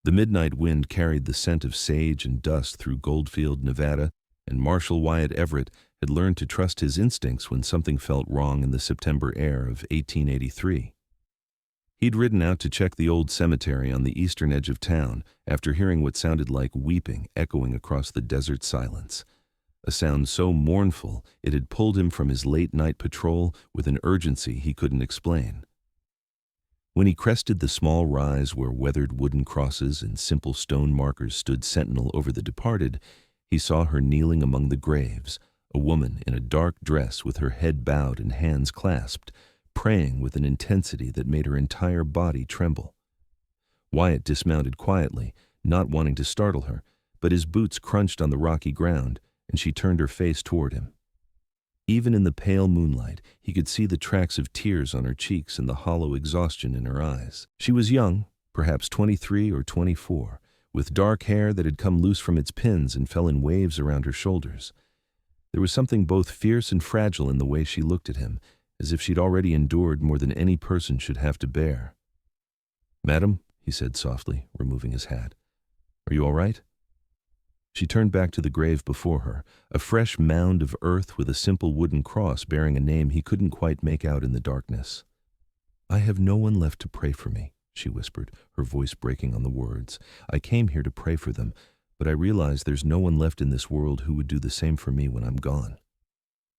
The midnight wind carried the scent of sage and dust through Goldfield, Nevada, and Marshal Wyatt Everett had learned to trust his instincts when something felt wrong in the September air of 1883. He'd ridden out to check the old cemetery on the eastern edge of town after hearing what sounded like weeping echoing across the desert silence, a sound so mournful it had pulled him from his late-night patrol with an urgency he couldn't explain. When he crested the small rise where weathered wooden crosses and simple stone markers stood sentinel over the departed, he saw her kneeling among the graves, a woman in a dark dress with her head bowed and hands clasped, praying with an intensity that made her entire body tremble. Wyatt dismounted quietly, not wanting to startle her, but his boots crunched on the rocky ground, and she turned her face toward him. Even in the pale moonlight, he could see the tracks of tears on her cheeks and the hollow exhaustion in her eyes. She was young, perhaps 23 or 24, with dark hair that had come loose from its pins and fell in waves around her shoulders. There was something both fierce and fragile in the way she looked at him, as if she'd already endured more than any person should have to bear. "Madam," he said softly, removing his hat, "are you all right?" She turned back to the grave before her, a fresh mound of earth with a simple wooden cross bearing a name he couldn't quite make out in the darkness. "I have no one left to pray for me," she whispered, her voice breaking on the words. "I came here to pray for them, but I realize there's no one left in this world who would do the same for me when I'm gone."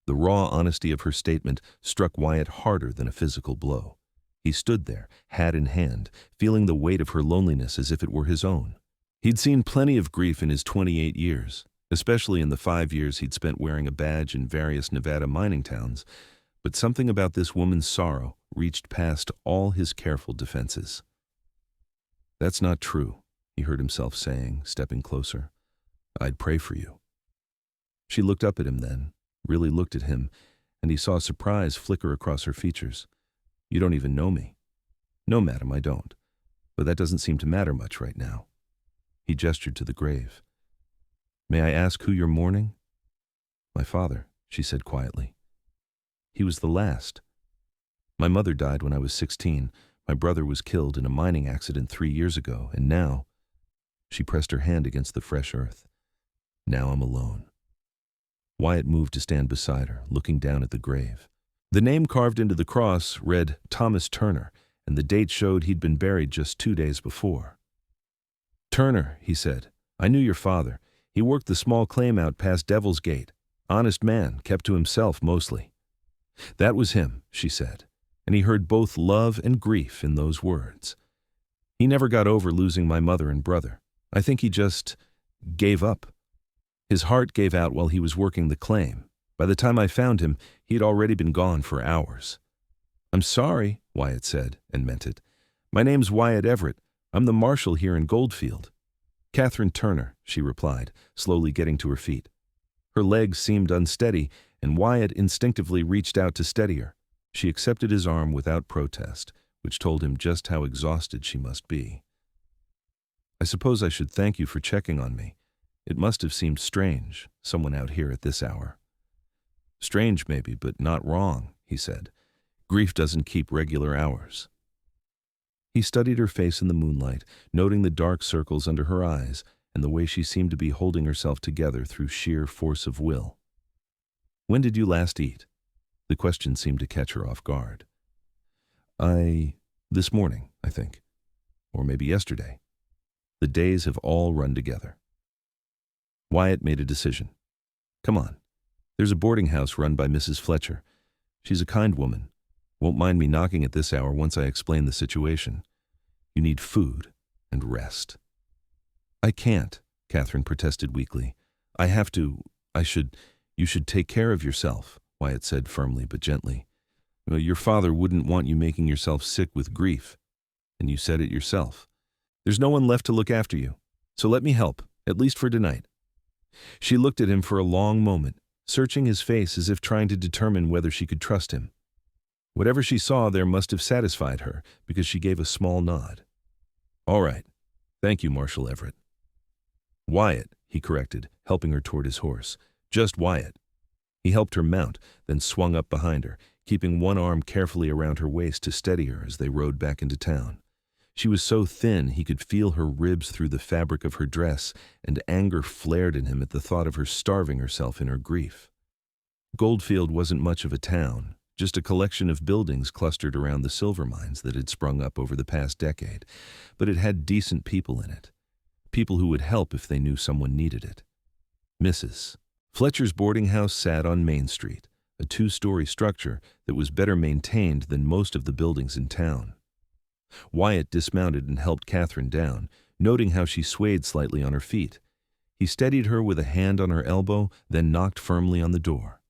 The raw honesty of her statement struck Wyatt harder than a physical blow. He stood there, hat in hand, feeling the weight of her loneliness as if it were his own. He'd seen plenty of grief in his 28 years, especially in the 5 years he'd spent wearing a badge in various Nevada mining towns, but something about this woman's sorrow reached past all his careful defenses. "That's not true," he heard himself saying, stepping closer. "I'd pray for you." She looked up at him then, really looked at him, and he saw surprise flicker across her features. "You don't even know me." "No, madam, I don't. But that doesn't seem to matter much right now." He gestured to the grave. "May I ask who you're mourning?" "My father," she said quietly. "He was the last. My mother died when I was 16. My brother was killed in a mining accident 3 years ago, and now—" She pressed her hand against the fresh earth. "Now I'm alone." Wyatt moved to stand beside her, looking down at the grave. The name carved into the cross read Thomas Turner, and the date showed he'd been buried just 2 days before. "Turner," he said, "I knew your father. He worked the small claim out past Devil's Gate. Honest man, kept to himself mostly." "That was him," she said, and he heard both love and grief in those words. "He never got over losing my mother and brother. I think he just gave up. His heart gave out while he was working the claim. By the time I found him, he had already been gone for hours." "I'm sorry," Wyatt said, and meant it. "My name's Wyatt Everett. I'm the marshal here in Goldfield." "Catherine Turner," she replied, slowly getting to her feet. Her legs seemed unsteady, and Wyatt instinctively reached out to steady her. She accepted his arm without protest, which told him just how exhausted she must be. "I suppose I should thank you for checking on me. It must have seemed strange, someone out here at this hour." "Strange maybe, but not wrong," he said. "Grief doesn't keep regular hours." He studied her face in the moonlight, noting the dark circles under her eyes and the way she seemed to be holding herself together through sheer force of will. "When did you last eat?" The question seemed to catch her off guard. This morning, I think. Or maybe yesterday. The days have all run together." Wyatt made a decision. "Come on. There's a boarding house run by Mrs. Fletcher. She's a kind woman. Won't mind me knocking at this hour once I explain the situation. You need food and rest." "I can't," Catherine protested weakly. You should take care of yourself," Wyatt said firmly but gently. "Your father wouldn't want you making yourself sick with grief. And you said it yourself. There's no one left to look after you. So let me help, at least for tonight." She looked at him for a long moment, searching his face as if trying to determine whether she could trust him. Whatever she saw there must have satisfied her, because she gave a small nod. "All right. Thank you, Marshal Everett." "Wyatt," he corrected, helping her toward his horse. "Just Wyatt." He helped her mount, then swung up behind her, keeping one arm carefully around her waist to steady her as they rode back into town. She was so thin he could feel her ribs through the fabric of her dress, and anger flared in him at the thought of her starving herself in her grief. Goldfield wasn't much of a town, just a collection of buildings clustered around the silver mines that had sprung up over the past decade, but it had decent people in it. People who would help if they knew someone needed it. Mrs. Fletcher's boarding house sat on Main Street, a two-story structure that was better maintained than most of the buildings in town. Wyatt dismounted and helped Catherine down, noting how she swayed slightly on her feet. He steadied her with a hand on her elbow, then knocked firmly on the door.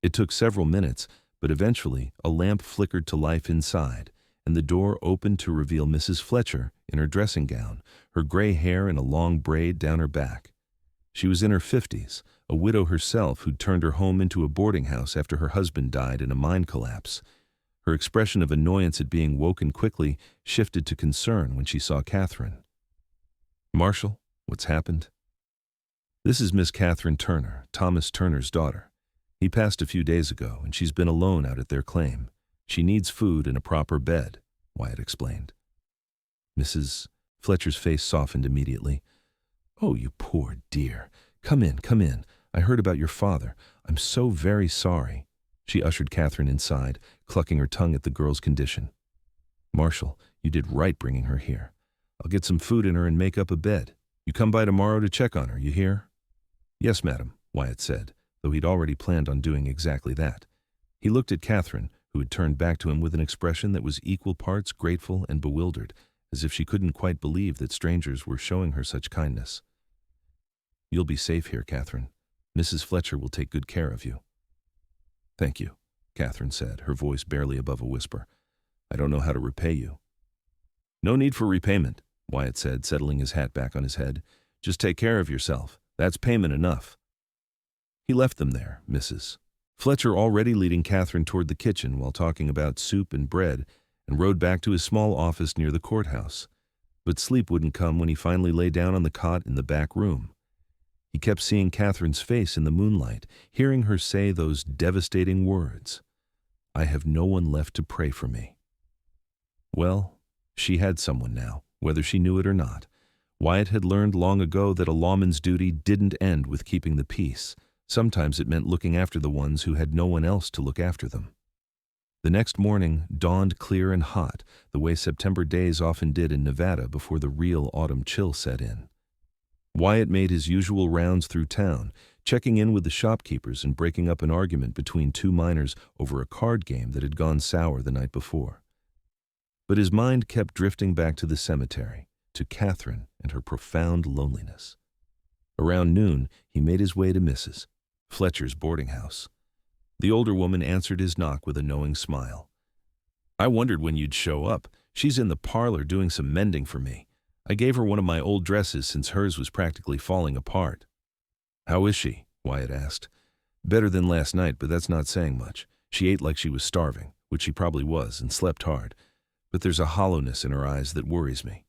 It took several minutes, but eventually a lamp flickered to life inside, and the door opened to reveal Mrs. Fletcher in her dressing gown, her gray hair in a long braid down her back. She was in her 50s, a widow herself who'd turned her home into a boarding house after her husband died in a mine collapse. Her expression of annoyance at being woken quickly shifted to concern when she saw Catherine. "Marshal, what's happened?" "This is Miss Catherine Turner, Thomas Turner's daughter. He passed a few days ago, and she's been alone out at their claim. She needs food and a proper bed," Wyatt explained. Mrs. Fletcher's face softened immediately. "Oh, you poor dear. Come in, come in. I heard about your father. I'm so very sorry." She ushered Catherine inside, clucking her tongue at the girl's condition. "Marshal, you did right bringing her here. I'll get some food in her and make up a bed. You come by tomorrow to check on her, you hear?" "Yes, madam," Wyatt said, though he'd already planned on doing exactly that. He looked at Catherine, who had turned back to him with an expression that was equal parts grateful and bewildered, as if she couldn't quite believe that strangers were showing her such kindness. "You'll be safe here, Catherine. Mrs. Fletcher will take good care of you." "Thank you," Catherine said, her voice barely above a whisper. "I don't know how to repay you." "No need for repayment," Wyatt said, settling his hat back on his head. "Just take care of yourself. That's payment enough." He left them there, Mrs. Fletcher already leading Catherine toward the kitchen while talking about soup and bread, and rode back to his small office near the courthouse. But sleep wouldn't come when he finally lay down on the cot in the back room. He kept seeing Catherine's face in the moonlight, hearing her say those devastating words, "I have no one left to pray for me." Well, she had someone now, whether she knew it or not. Wyatt had learned long ago that a lawman's duty didn't end with keeping the peace. Sometimes it meant looking after the ones who had no one else to look after them. The next morning dawned clear and hot, the way September days often did in Nevada before the real autumn chill set in. Wyatt made his usual rounds through town, checking in with the shopkeepers and breaking up an argument between two miners over a card game that had gone sour the night before. But his mind kept drifting back to the cemetery, to Catherine and her profound loneliness. Around noon, he made his way to Mrs. Fletcher's boarding house. The older woman answered his knock with a knowing smile. "I wondered when you'd show up. She's in the parlor doing some mending for me. I gave her one of my old dresses since hers was practically falling apart." "How is she?" Wyatt asked. "Better than last night, but that's not saying much. She ate like she was starving, which she probably was, and slept hard. But there's a hollowness in her eyes that worries me.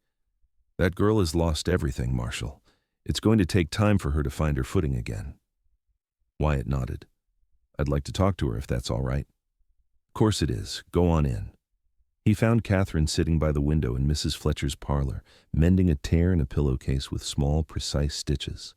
That girl has lost everything, Marshal. It's going to take time for her to find her footing again." Wyatt nodded. "I'd like to talk to her if that's all right." "Of course it is. Go on in." He found Catherine sitting by the window in Mrs. Fletcher's parlor, mending a tear in a pillowcase with small, precise stitches.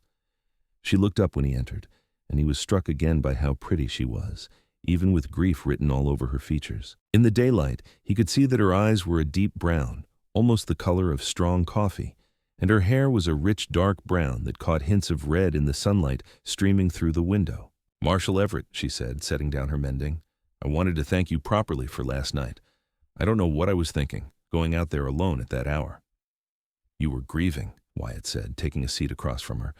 She looked up when he entered, and he was struck again by how pretty she was, even with grief written all over her features. In the daylight, he could see that her eyes were a deep brown, almost the color of strong coffee, and her hair was a rich dark brown that caught hints of red in the sunlight streaming through the window. "Marshal Everett," she said, setting down her mending. "I wanted to thank you properly for last night. I don't know what I was thinking, going out there alone at that hour." "You were grieving," Wyatt said, taking a seat across from her.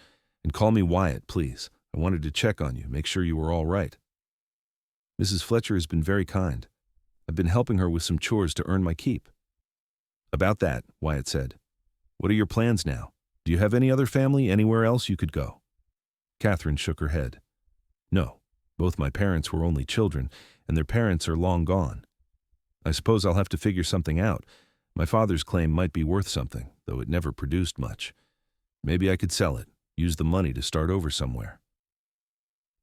"And call me Wyatt, please. I wanted to check on you, make sure you were all right." "Mrs. Fletcher has been very kind. I've been helping her with some chores to earn my keep." "About that," Wyatt said. "What are your plans now? Do you have any other family anywhere else you could go?" Catherine shook her head. "No, both my parents were only children, and their parents are long gone. I suppose I'll have to figure something out. My father's claim might be worth something, though it never produced much. Maybe I could sell it, use the money to start over somewhere."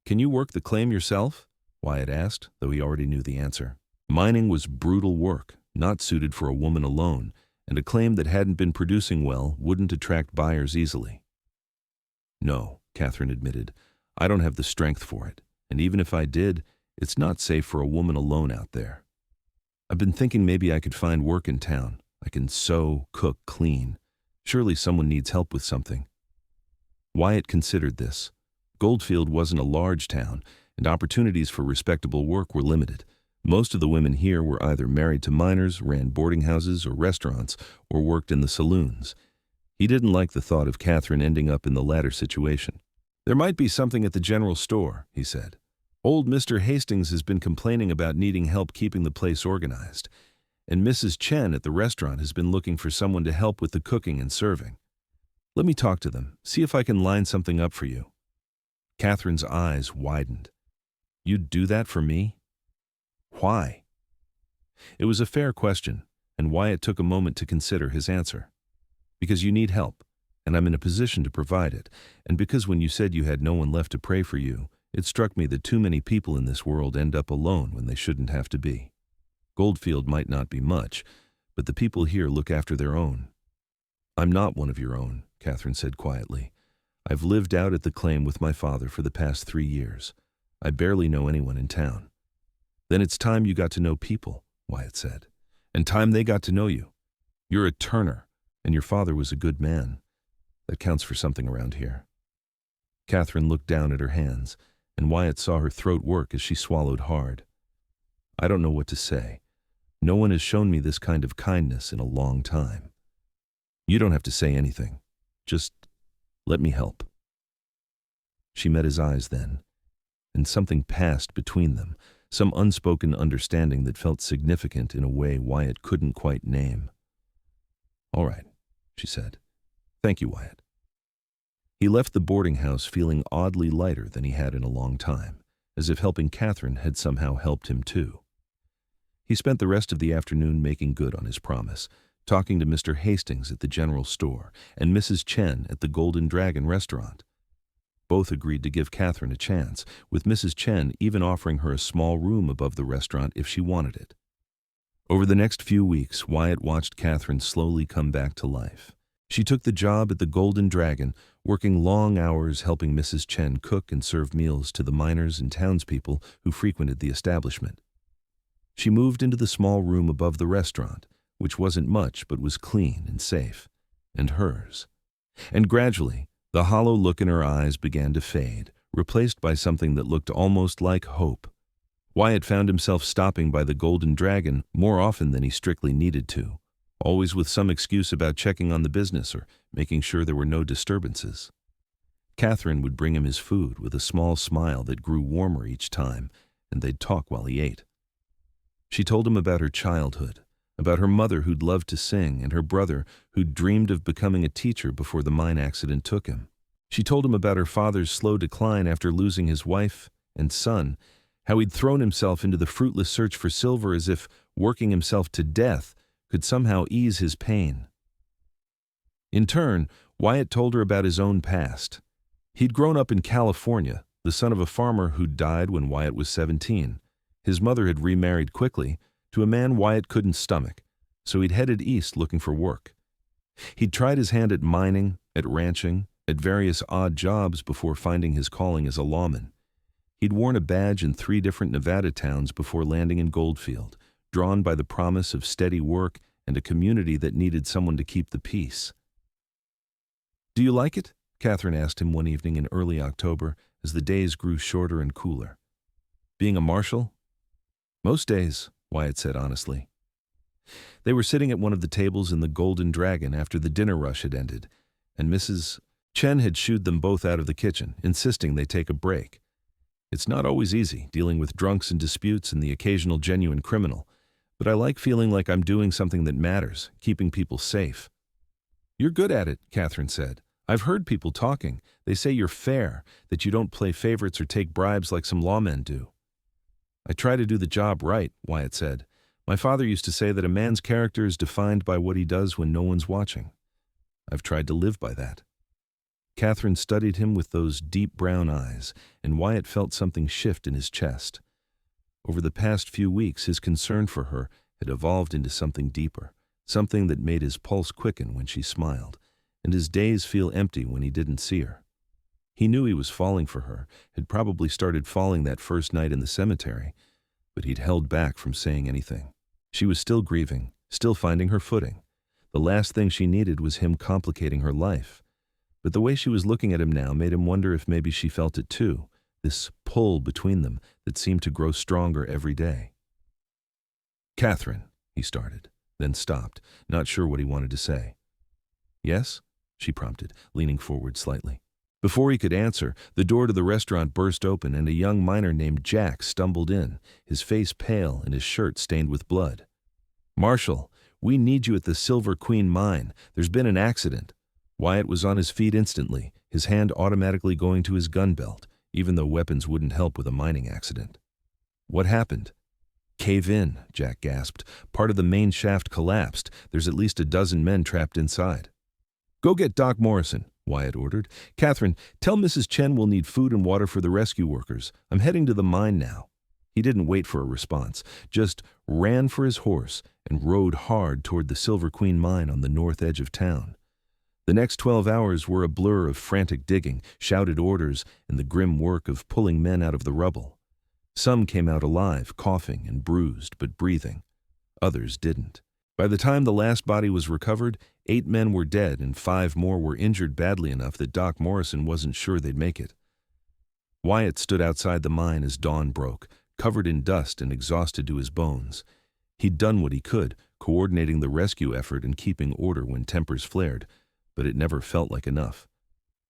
"Can you work the claim yourself?" Wyatt asked, though he already knew the answer. Mining was brutal work, not suited for a woman alone, and a claim that hadn't been producing well wouldn't attract buyers easily. "No," Catherine admitted, "I don't have the strength for it, and even if I did, it's not safe for a woman alone out there. I've been thinking maybe I could find work in town. I can sew, cook, clean. Surely someone needs help with something." Wyatt considered this. Goldfield wasn't a large town, and opportunities for respectable work were limited. Most of the women here were either married to miners, ran boarding houses or restaurants, or worked in the saloons. He didn't like the thought of Catherine ending up in the latter situation. "There might be something at the general store," he said. "Old Mr. Hastings has been complaining about needing help keeping the place organized, and Mrs. Chen at the restaurant has been looking for someone to help with the cooking and serving. Let me talk to them, see if I can line something up for you." Catherine's eyes widened. "You'd do that for me?" "Why?" It was a fair question, and Wyatt took a moment to consider his answer. "Because you need help, and I'm in a position to provide it, and because when you said you had no one left to pray for you, it struck me that too many people in this world end up alone when they shouldn't have to be. Goldfield might not be much, but the people here look after their own." "I'm not one of your own," Catherine said quietly. "I've lived out at the claim with my father for the past 3 years. I barely know anyone in town." "Then it's time you got to know people," Wyatt said. "And time they got to know you. You're a Turner, and your father was a good man. That counts for something around here." Catherine looked down at her hands, and Wyatt saw her throat work as she swallowed hard. "I don't know what to say. No one has shown me this kind of kindness in a long time." "You don't have to say anything. Just let me help." She met his eyes then, and something passed between them, some unspoken understanding that felt significant in a way Wyatt couldn't quite name. "All right," she said. "Thank you, Wyatt." He left the boarding house feeling oddly lighter than he had in a long time, as if helping Catherine had somehow helped him too. He spent the rest of the afternoon making good on his promise, talking to Mr. Hastings at the general store and Mrs. Chen at the Golden Dragon restaurant. Both agreed to give Catherine a chance, with Mrs. Chen even offering her a small room above the restaurant if she wanted it. Over the next few weeks, Wyatt watched Catherine slowly come back to life. She took the job at the Golden Dragon, working long hours helping Mrs. Chen cook and serve meals to the miners and townspeople who frequented the establishment. She moved into the small room above the restaurant, which wasn't much but was clean and safe, and hers. And gradually, the hollow look in her eyes began to fade, replaced by something that looked almost like hope. Wyatt found himself stopping by the Golden Dragon more often than he strictly needed to, always with some excuse about checking on the business or making sure there were no disturbances. Catherine would bring him his food with a small smile that grew warmer each time, and they'd talk while he ate. She told him about her childhood, about her mother who'd loved to sing and her brother who'd dreamed of becoming a teacher before the mine accident took him. She told him about her father's slow decline after losing his wife and son, how he'd thrown himself into the fruitless search for silver as if working himself to death could somehow ease his pain. In turn, Wyatt told her about his own past. He'd grown up in California, the son of a farmer who'd died when Wyatt was 17. His mother had remarried quickly to a man Wyatt couldn't stomach, so he'd headed east looking for work. He'd tried his hand at mining, at ranching, at various odd jobs before finding his calling as a lawman. He'd worn a badge in 3 different Nevada towns before landing in Goldfield, drawn by the promise of steady work and a community that needed someone to keep the peace. "Do you like it?" Catherine asked him one evening in early October as the days grew shorter and cooler. "Being a marshal?" "Most days," Wyatt said honestly. They were sitting at one of the tables in the Golden Dragon after the dinner rush had ended, and Mrs. Chen had shooed them both out of the kitchen, insisting they take a break. "It's not always easy, dealing with drunks and disputes and the occasional genuine criminal, but I like feeling like I'm doing something that matters, keeping people safe." "You're good at it," Catherine said. "I've heard people talking. They say you're fair, that you don't play favorites or take bribes like some lawmen do." "I try to do the job right," Wyatt said. "My father used to say that a man's character is defined by what he does when no one's watching. I've tried to live by that." Catherine studied him with those deep brown eyes, and Wyatt felt something shift in his chest. Over the past few weeks, his concern for her had evolved into something deeper, something that made his pulse quicken when she smiled, and his days feel empty when he didn't see her. He knew he was falling for her, had probably started falling that first night in the cemetery, but he'd held back from saying anything. She was still grieving, still finding her footing. The last thing she needed was him complicating her life. But the way she was looking at him now made him wonder if maybe she felt it too, this pull between them that seemed to grow stronger every day. "Catherine," he started, then stopped, not sure what he wanted to say. "Yes?" she prompted, leaning forward slightly. Before he could answer, the door to the restaurant burst open and a young miner named Jack stumbled in, his face pale and his shirt stained with blood. "Marshal, we need you at the Silver Queen mine. There's been an accident." Wyatt was on his feet instantly, his hand automatically going to his gun belt, even though weapons wouldn't help with a mining accident. "What happened?" "Cave in," Jack gasped. "Part of the main shaft collapsed. There's at least a dozen men trapped inside." "Go get Doc Morrison," Wyatt ordered. "Catherine, tell Mrs. Chen we'll need food and water for the rescue workers. I'm heading to the mine now." He didn't wait for a response, just ran for his horse and rode hard toward the Silver Queen mine on the north edge of town. The next 12 hours were a blur of frantic digging, shouted orders, and the grim work of pulling men out of the rubble. Some came out alive, coughing and bruised, but breathing. Others didn't. By the time the last body was recovered, 8 men were dead and 5 more were injured badly enough that Doc Morrison wasn't sure they'd make it. Wyatt stood outside the mine as dawn broke, covered in dust and exhausted to his bones. He'd done what he could, coordinating the rescue effort and keeping order when tempers flared, but it never felt like enough.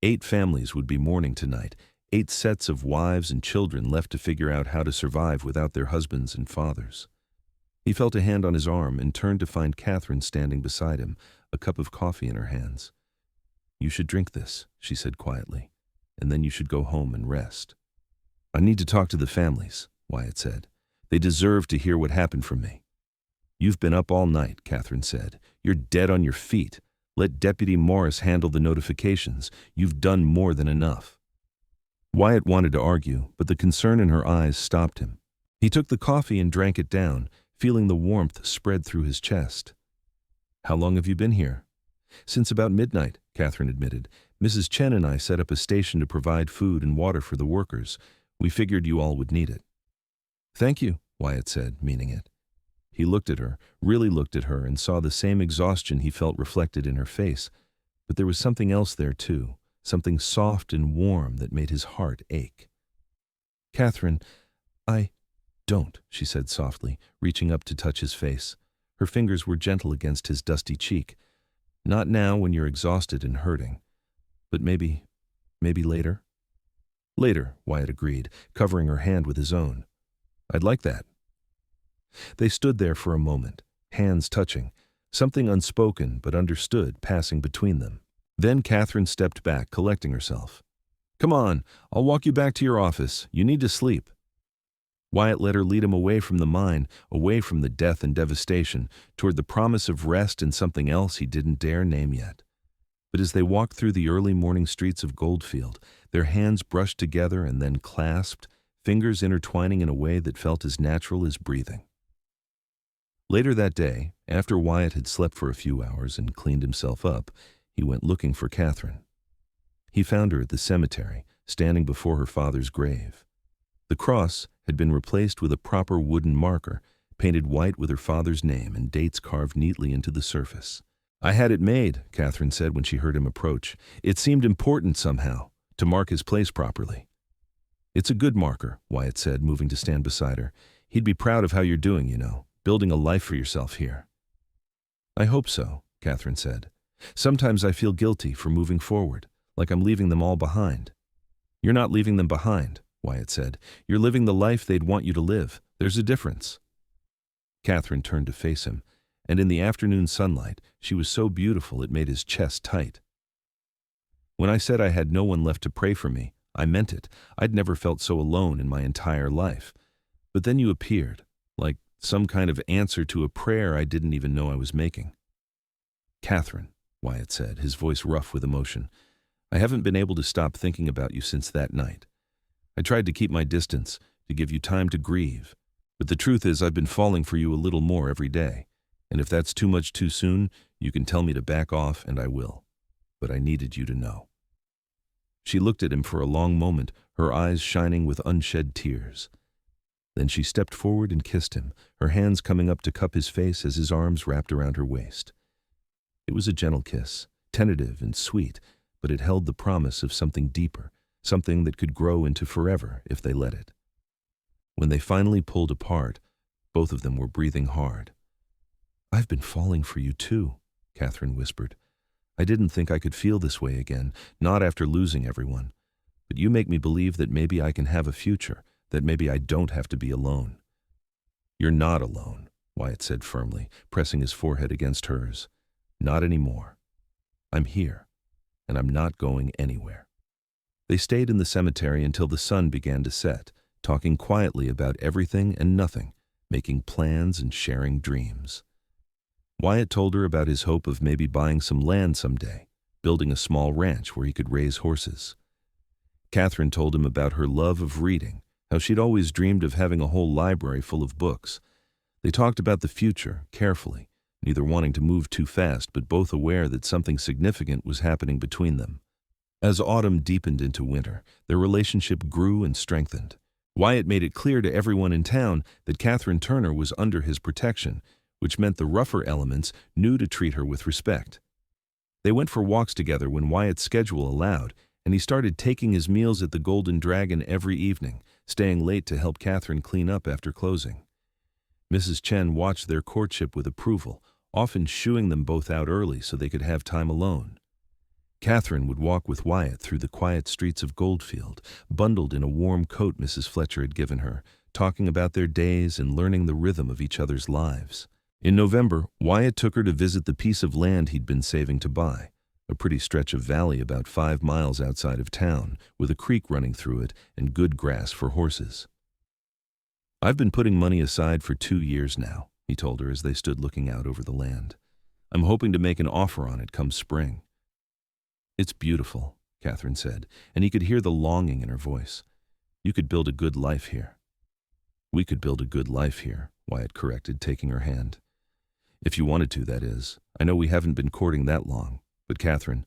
8 families would be mourning tonight, 8 sets of wives and children left to figure out how to survive without their husbands and fathers. He felt a hand on his arm and turned to find Catherine standing beside him, a cup of coffee in her hands. "You should drink this," she said quietly, "and then you should go home and rest." "I need to talk to the families," Wyatt said. "They deserve to hear what happened from me." "You've been up all night," Catherine said. "You're dead on your feet. Let Deputy Morris handle the notifications. You've done more than enough." Wyatt wanted to argue, but the concern in her eyes stopped him. He took the coffee and drank it down, feeling the warmth spread through his chest. "How long have you been here?" "Since about midnight," Catherine admitted. "Mrs. Chen and I set up a station to provide food and water for the workers. We figured you all would need it." "Thank you," Wyatt said, meaning it. He looked at her, really looked at her, and saw the same exhaustion he felt reflected in her face. But there was something else there, too, something soft and warm that made his heart ache. "Catherine, I don't," she said softly, reaching up to touch his face. Her fingers were gentle against his dusty cheek. "Not now when you're exhausted and hurting. But maybe later?" "Later," Wyatt agreed, covering her hand with his own. "I'd like that." They stood there for a moment, hands touching, something unspoken but understood passing between them. Then Catherine stepped back, collecting herself. "Come on, I'll walk you back to your office. You need to sleep." Wyatt let her lead him away from the mine, away from the death and devastation, toward the promise of rest and something else he didn't dare name yet. But as they walked through the early morning streets of Goldfield, their hands brushed together and then clasped, fingers intertwining in a way that felt as natural as breathing. Later that day, after Wyatt had slept for a few hours and cleaned himself up, he went looking for Catherine. He found her at the cemetery, standing before her father's grave. The cross had been replaced with a proper wooden marker, painted white with her father's name and dates carved neatly into the surface. "I had it made," Catherine said when she heard him approach. "It seemed important somehow, to mark his place properly." "It's a good marker," Wyatt said, moving to stand beside her. "He'd be proud of how you're doing, you know, building a life for yourself here." "I hope so," Catherine said. "Sometimes I feel guilty for moving forward, like I'm leaving them all behind." "You're not leaving them behind," Wyatt said. "You're living the life they'd want you to live. There's a difference." Catherine turned to face him, and in the afternoon sunlight, she was so beautiful it made his chest tight. "When I said I had no one left to pray for me, I meant it. I'd never felt so alone in my entire life. But then you appeared, like some kind of answer to a prayer I didn't even know I was making." "Catherine," Wyatt said, his voice rough with emotion, "I haven't been able to stop thinking about you since that night. I tried to keep my distance, to give you time to grieve, but the truth is I've been falling for you a little more every day, And if that's too much too soon, you can tell me to back off and I will. But I needed you to know." She looked at him for a long moment, her eyes shining with unshed tears. Then she stepped forward and kissed him, her hands coming up to cup his face as his arms wrapped around her waist. It was a gentle kiss, tentative and sweet, but it held the promise of something deeper, something that could grow into forever if they let it. When they finally pulled apart, both of them were breathing hard. "I've been falling for you too," Catherine whispered. "I didn't think I could feel this way again, not after losing everyone. But you make me believe that maybe I can have a future, that maybe I don't have to be alone." "You're not alone," Wyatt said firmly, pressing his forehead against hers. "Not anymore. I'm here, and I'm not going anywhere." They stayed in the cemetery until the sun began to set, talking quietly about everything and nothing, making plans and sharing dreams. Wyatt told her about his hope of maybe buying some land someday, building a small ranch where he could raise horses. Catherine told him about her love of reading, how she'd always dreamed of having a whole library full of books. They talked about the future, carefully, neither wanting to move too fast but both aware that something significant was happening between them. As autumn deepened into winter, their relationship grew and strengthened. Wyatt made it clear to everyone in town that Catherine Turner was under his protection, which meant the rougher elements knew to treat her with respect. They went for walks together when Wyatt's schedule allowed, and he started taking his meals at the Golden Dragon every evening, staying late to help Catherine clean up after closing. Mrs. Chen watched their courtship with approval, often shooing them both out early so they could have time alone. Catherine would walk with Wyatt through the quiet streets of Goldfield, bundled in a warm coat Mrs. Fletcher had given her, talking about their days and learning the rhythm of each other's lives. In November, Wyatt took her to visit the piece of land he'd been saving to buy, a pretty stretch of valley about 5 miles outside of town, with a creek running through it and good grass for horses. "I've been putting money aside for 2 years now," he told her as they stood looking out over the land. "I'm hoping to make an offer on it come spring." "It's beautiful," Catherine said, and he could hear the longing in her voice. "You could build a good life here." "We could build a good life here," Wyatt corrected, taking her hand. "If you wanted to, that is. I know we haven't been courting that long. But Catherine,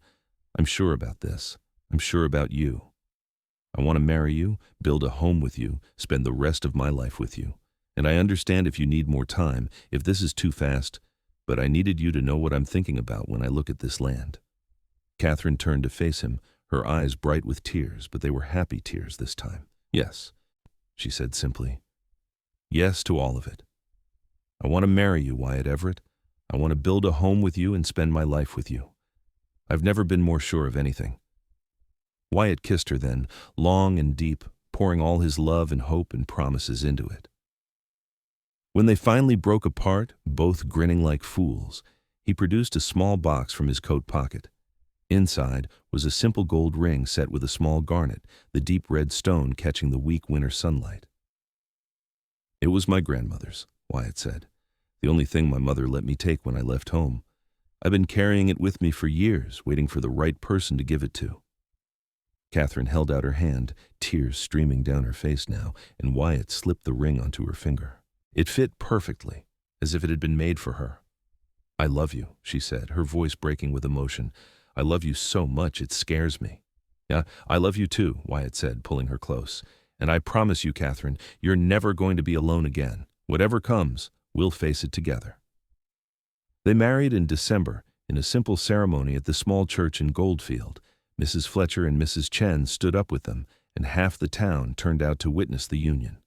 I'm sure about this. I'm sure about you. I want to marry you, build a home with you, spend the rest of my life with you. And I understand if you need more time, if this is too fast, but I needed you to know what I'm thinking about when I look at this land." Catherine turned to face him, her eyes bright with tears, but they were happy tears this time. "Yes," she said simply. "Yes to all of it. I want to marry you, Wyatt Everett. I want to build a home with you and spend my life with you. I've never been more sure of anything." Wyatt kissed her then, long and deep, pouring all his love and hope and promises into it. When they finally broke apart, both grinning like fools, he produced a small box from his coat pocket. Inside was a simple gold ring set with a small garnet, the deep red stone catching the weak winter sunlight. "It was my grandmother's," Wyatt said. "The only thing my mother let me take when I left home. I've been carrying it with me for years, waiting for the right person to give it to." Catherine held out her hand, tears streaming down her face now, and Wyatt slipped the ring onto her finger. It fit perfectly, as if it had been made for her. "I love you," she said, her voice breaking with emotion. "I love you so much it scares me." "Yeah, I love you too," Wyatt said, pulling her close. "And I promise you, Catherine, you're never going to be alone again. Whatever comes, we'll face it together." They married in December, in a simple ceremony at the small church in Goldfield. Mrs. Fletcher and Mrs. Chen stood up with them, and half the town turned out to witness the union.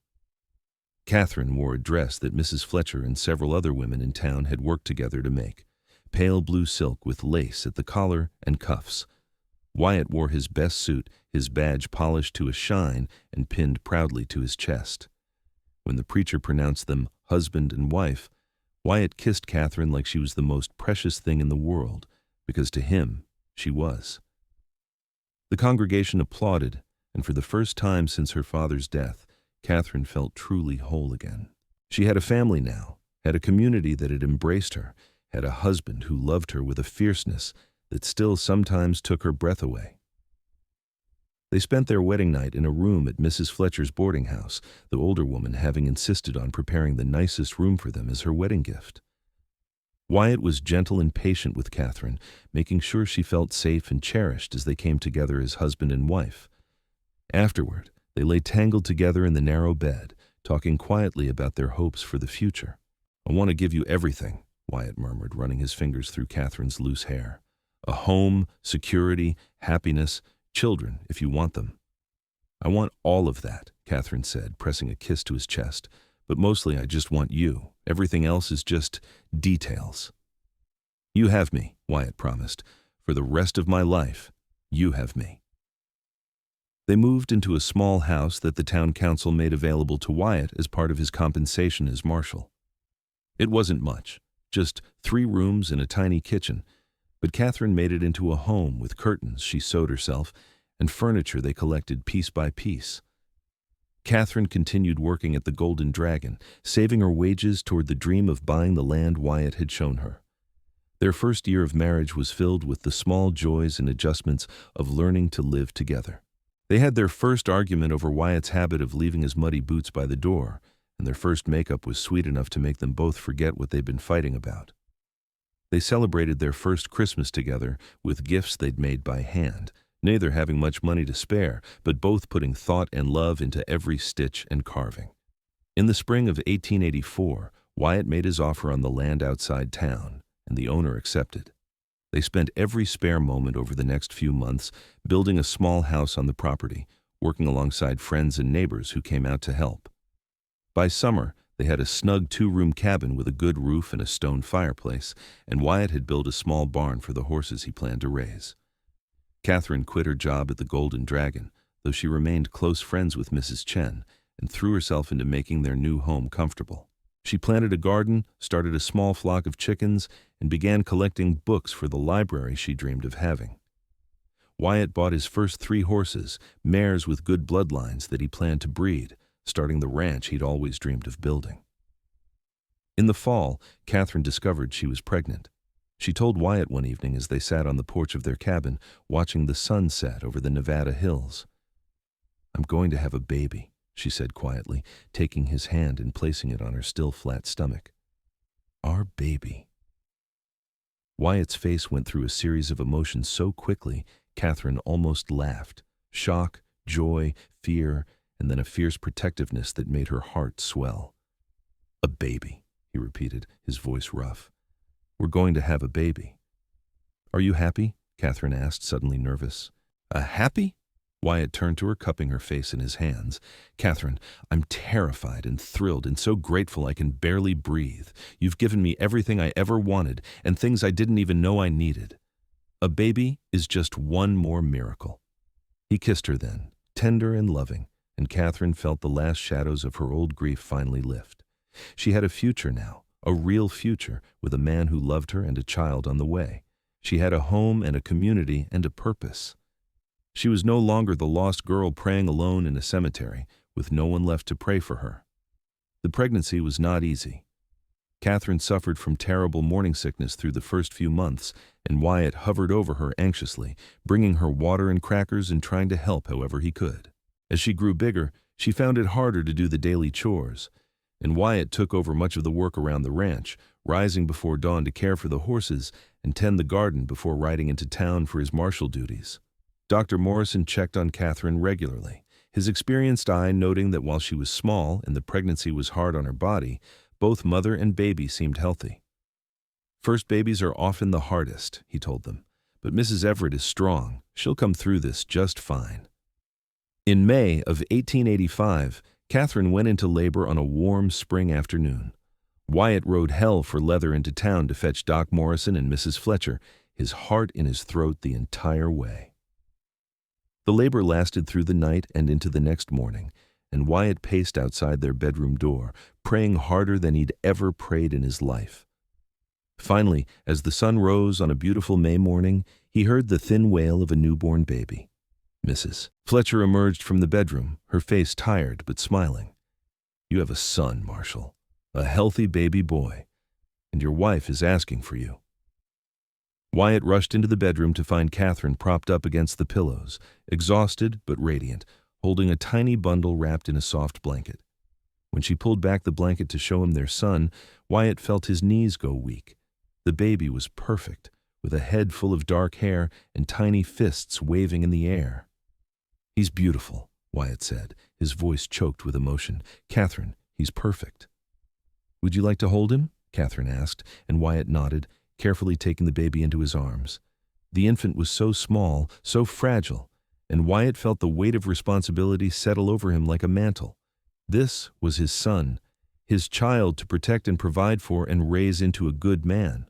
Catherine wore a dress that Mrs. Fletcher and several other women in town had worked together to make, pale blue silk with lace at the collar and cuffs. Wyatt wore his best suit, his badge polished to a shine and pinned proudly to his chest. When the preacher pronounced them husband and wife, Wyatt kissed Catherine like she was the most precious thing in the world, because to him, she was. The congregation applauded, and for the first time since her father's death, Catherine felt truly whole again. She had a family now, had a community that had embraced her, had a husband who loved her with a fierceness that still sometimes took her breath away. They spent their wedding night in a room at Mrs. Fletcher's boarding house, the older woman having insisted on preparing the nicest room for them as her wedding gift. Wyatt was gentle and patient with Catherine, making sure she felt safe and cherished as they came together as husband and wife. Afterward, they lay tangled together in the narrow bed, talking quietly about their hopes for the future. "I want to give you everything," Wyatt murmured, running his fingers through Catherine's loose hair. "A home, security, happiness, children, if you want them." "I want all of that," Catherine said, pressing a kiss to his chest. "But mostly I just want you. Everything else is just details." "You have me," Wyatt promised. "For the rest of my life, you have me." They moved into a small house that the town council made available to Wyatt as part of his compensation as marshal. It wasn't much, just 3 rooms and a tiny kitchen, but Catherine made it into a home with curtains she sewed herself and furniture they collected piece by piece. Catherine continued working at the Golden Dragon, saving her wages toward the dream of buying the land Wyatt had shown her. Their first year of marriage was filled with the small joys and adjustments of learning to live together. They had their first argument over Wyatt's habit of leaving his muddy boots by the door, and their first makeup was sweet enough to make them both forget what they'd been fighting about. They celebrated their first Christmas together with gifts they'd made by hand, neither having much money to spare, but both putting thought and love into every stitch and carving. In the spring of 1884, Wyatt made his offer on the land outside town, and the owner accepted. They spent every spare moment over the next few months building a small house on the property, working alongside friends and neighbors who came out to help. By summer, they had a snug 2-room cabin with a good roof and a stone fireplace, and Wyatt had built a small barn for the horses he planned to raise. Catherine quit her job at the Golden Dragon, though she remained close friends with Mrs. Chen, and threw herself into making their new home comfortable. She planted a garden, started a small flock of chickens, and began collecting books for the library she dreamed of having. Wyatt bought his first 3 horses, mares with good bloodlines that he planned to breed, starting the ranch he'd always dreamed of building. In the fall, Catherine discovered she was pregnant. She told Wyatt one evening as they sat on the porch of their cabin, watching the sun set over the Nevada hills. "I'm going to have a baby," she said quietly, taking his hand and placing it on her still flat stomach. "Our baby." Wyatt's face went through a series of emotions so quickly, Catherine almost laughed. Shock, joy, fear, and then a fierce protectiveness that made her heart swell. "A baby," he repeated, his voice rough. "We're going to have a baby." "Are you happy?" Catherine asked, suddenly nervous. Happy?" Wyatt turned to her, cupping her face in his hands. "Catherine, I'm terrified and thrilled and so grateful I can barely breathe. You've given me everything I ever wanted and things I didn't even know I needed. A baby is just one more miracle." He kissed her then, tender and loving, and Catherine felt the last shadows of her old grief finally lift. She had a future now, a real future, with a man who loved her and a child on the way. She had a home and a community and a purpose. She was no longer the lost girl praying alone in a cemetery, with no one left to pray for her. The pregnancy was not easy. Catherine suffered from terrible morning sickness through the first few months, and Wyatt hovered over her anxiously, bringing her water and crackers and trying to help however he could. As she grew bigger, she found it harder to do the daily chores, and Wyatt took over much of the work around the ranch, rising before dawn to care for the horses and tend the garden before riding into town for his marshal duties. Dr. Morrison checked on Catherine regularly, his experienced eye noting that while she was small and the pregnancy was hard on her body, both mother and baby seemed healthy. "First babies are often the hardest," he told them, "but Mrs. Everett is strong. She'll come through this just fine." In May of 1885, Catherine went into labor on a warm spring afternoon. Wyatt rode hell for leather into town to fetch Doc Morrison and Mrs. Fletcher, his heart in his throat the entire way. The labor lasted through the night and into the next morning, and Wyatt paced outside their bedroom door, praying harder than he'd ever prayed in his life. Finally, as the sun rose on a beautiful May morning, he heard the thin wail of a newborn baby. Mrs. Fletcher emerged from the bedroom, her face tired but smiling. "You have a son, Marshal, a healthy baby boy, and your wife is asking for you." Wyatt rushed into the bedroom to find Catherine propped up against the pillows, exhausted but radiant, holding a tiny bundle wrapped in a soft blanket. When she pulled back the blanket to show him their son, Wyatt felt his knees go weak. The baby was perfect, with a head full of dark hair and tiny fists waving in the air. "He's beautiful," Wyatt said, his voice choked with emotion. "Catherine, he's perfect." "Would you like to hold him?" Catherine asked, and Wyatt nodded, carefully taking the baby into his arms. The infant was so small, so fragile, and Wyatt felt the weight of responsibility settle over him like a mantle. This was his son, his child to protect and provide for and raise into a good man.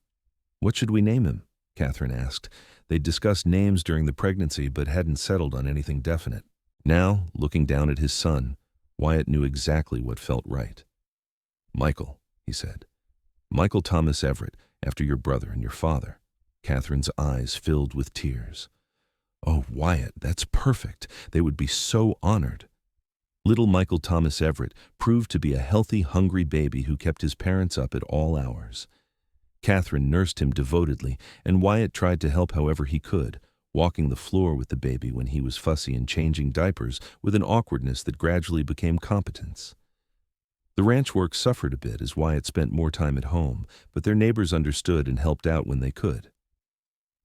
"What should we name him?" Catherine asked. They'd discussed names during the pregnancy but hadn't settled on anything definite. Now, looking down at his son, Wyatt knew exactly what felt right. "Michael," he said. "Michael Thomas Everett, after your brother and your father." Catherine's eyes filled with tears. "Oh, Wyatt, that's perfect. They would be so honored." Little Michael Thomas Everett proved to be a healthy, hungry baby who kept his parents up at all hours. Catherine nursed him devotedly, and Wyatt tried to help however he could, walking the floor with the baby when he was fussy and changing diapers with an awkwardness that gradually became competence. The ranch work suffered a bit as Wyatt spent more time at home, but their neighbors understood and helped out when they could.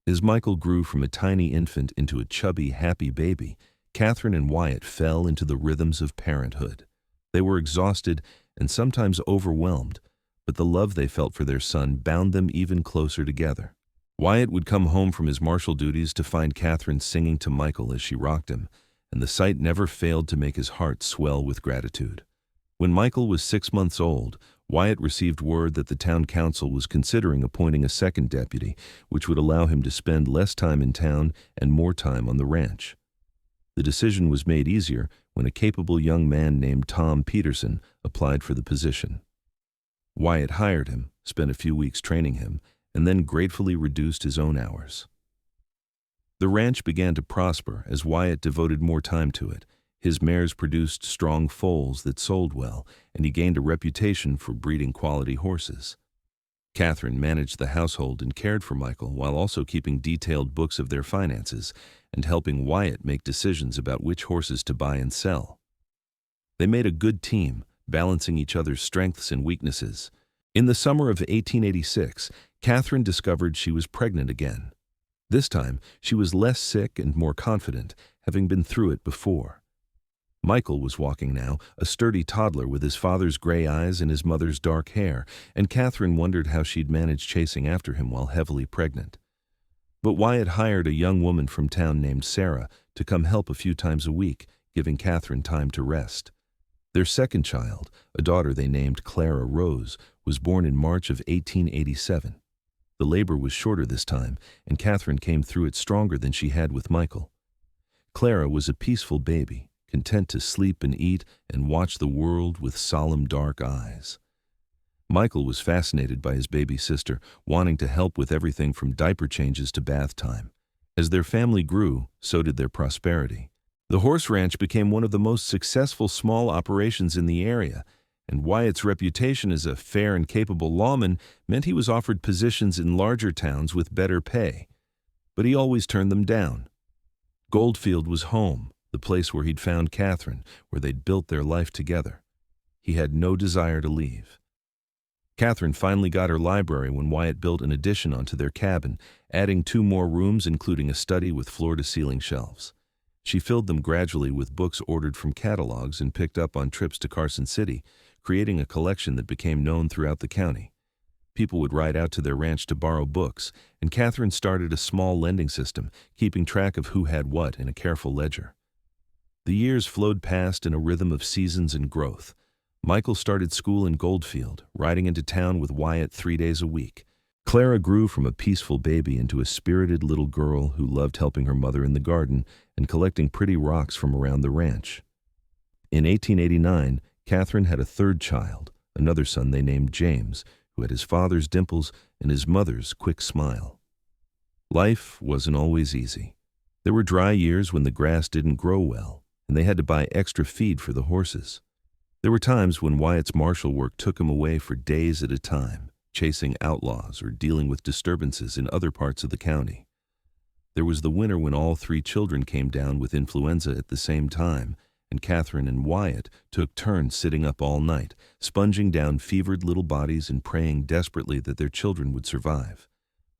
As Michael grew from a tiny infant into a chubby, happy baby, Catherine and Wyatt fell into the rhythms of parenthood. They were exhausted and sometimes overwhelmed, but the love they felt for their son bound them even closer together. Wyatt would come home from his marshal duties to find Catherine singing to Michael as she rocked him, and the sight never failed to make his heart swell with gratitude. When Michael was 6 months old, Wyatt received word that the town council was considering appointing a second deputy, which would allow him to spend less time in town and more time on the ranch. The decision was made easier when a capable young man named Tom Peterson applied for the position. Wyatt hired him, spent a few weeks training him, and then gratefully reduced his own hours. The ranch began to prosper as Wyatt devoted more time to it. His mares produced strong foals that sold well, and he gained a reputation for breeding quality horses. Catherine managed the household and cared for Michael while also keeping detailed books of their finances and helping Wyatt make decisions about which horses to buy and sell. They made a good team, balancing each other's strengths and weaknesses. In the summer of 1886, Catherine discovered she was pregnant again. This time, she was less sick and more confident, having been through it before. Michael was walking now, a sturdy toddler with his father's gray eyes and his mother's dark hair, and Catherine wondered how she'd manage chasing after him while heavily pregnant. But Wyatt hired a young woman from town named Sarah to come help a few times a week, giving Catherine time to rest. Their second child, a daughter they named Clara Rose, was born in March of 1887. The labor was shorter this time, and Catherine came through it stronger than she had with Michael. Clara was a peaceful baby, content to sleep and eat and watch the world with solemn dark eyes. Michael was fascinated by his baby sister, wanting to help with everything from diaper changes to bath time. As their family grew, so did their prosperity. The horse ranch became one of the most successful small operations in the area, and Wyatt's reputation as a fair and capable lawman meant he was offered positions in larger towns with better pay. But he always turned them down. Goldfield was home, the place where he'd found Catherine, where they'd built their life together. He had no desire to leave. Catherine finally got her library when Wyatt built an addition onto their cabin, adding 2 more rooms including a study with floor-to-ceiling shelves. She filled them gradually with books ordered from catalogs and picked up on trips to Carson City, creating a collection that became known throughout the county. People would ride out to their ranch to borrow books, and Catherine started a small lending system, keeping track of who had what in a careful ledger. The years flowed past in a rhythm of seasons and growth. Michael started school in Goldfield, riding into town with Wyatt 3 days a week. Clara grew from a peaceful baby into a spirited little girl who loved helping her mother in the garden and collecting pretty rocks from around the ranch. In 1889, Catherine had a third child, another son they named James, who had his father's dimples and his mother's quick smile. Life wasn't always easy. There were dry years when the grass didn't grow well, and they had to buy extra feed for the horses. There were times when Wyatt's marshal work took him away for days at a time, chasing outlaws or dealing with disturbances in other parts of the county. There was the winter when all 3 children came down with influenza at the same time, and Catherine and Wyatt took turns sitting up all night, sponging down fevered little bodies and praying desperately that their children would survive.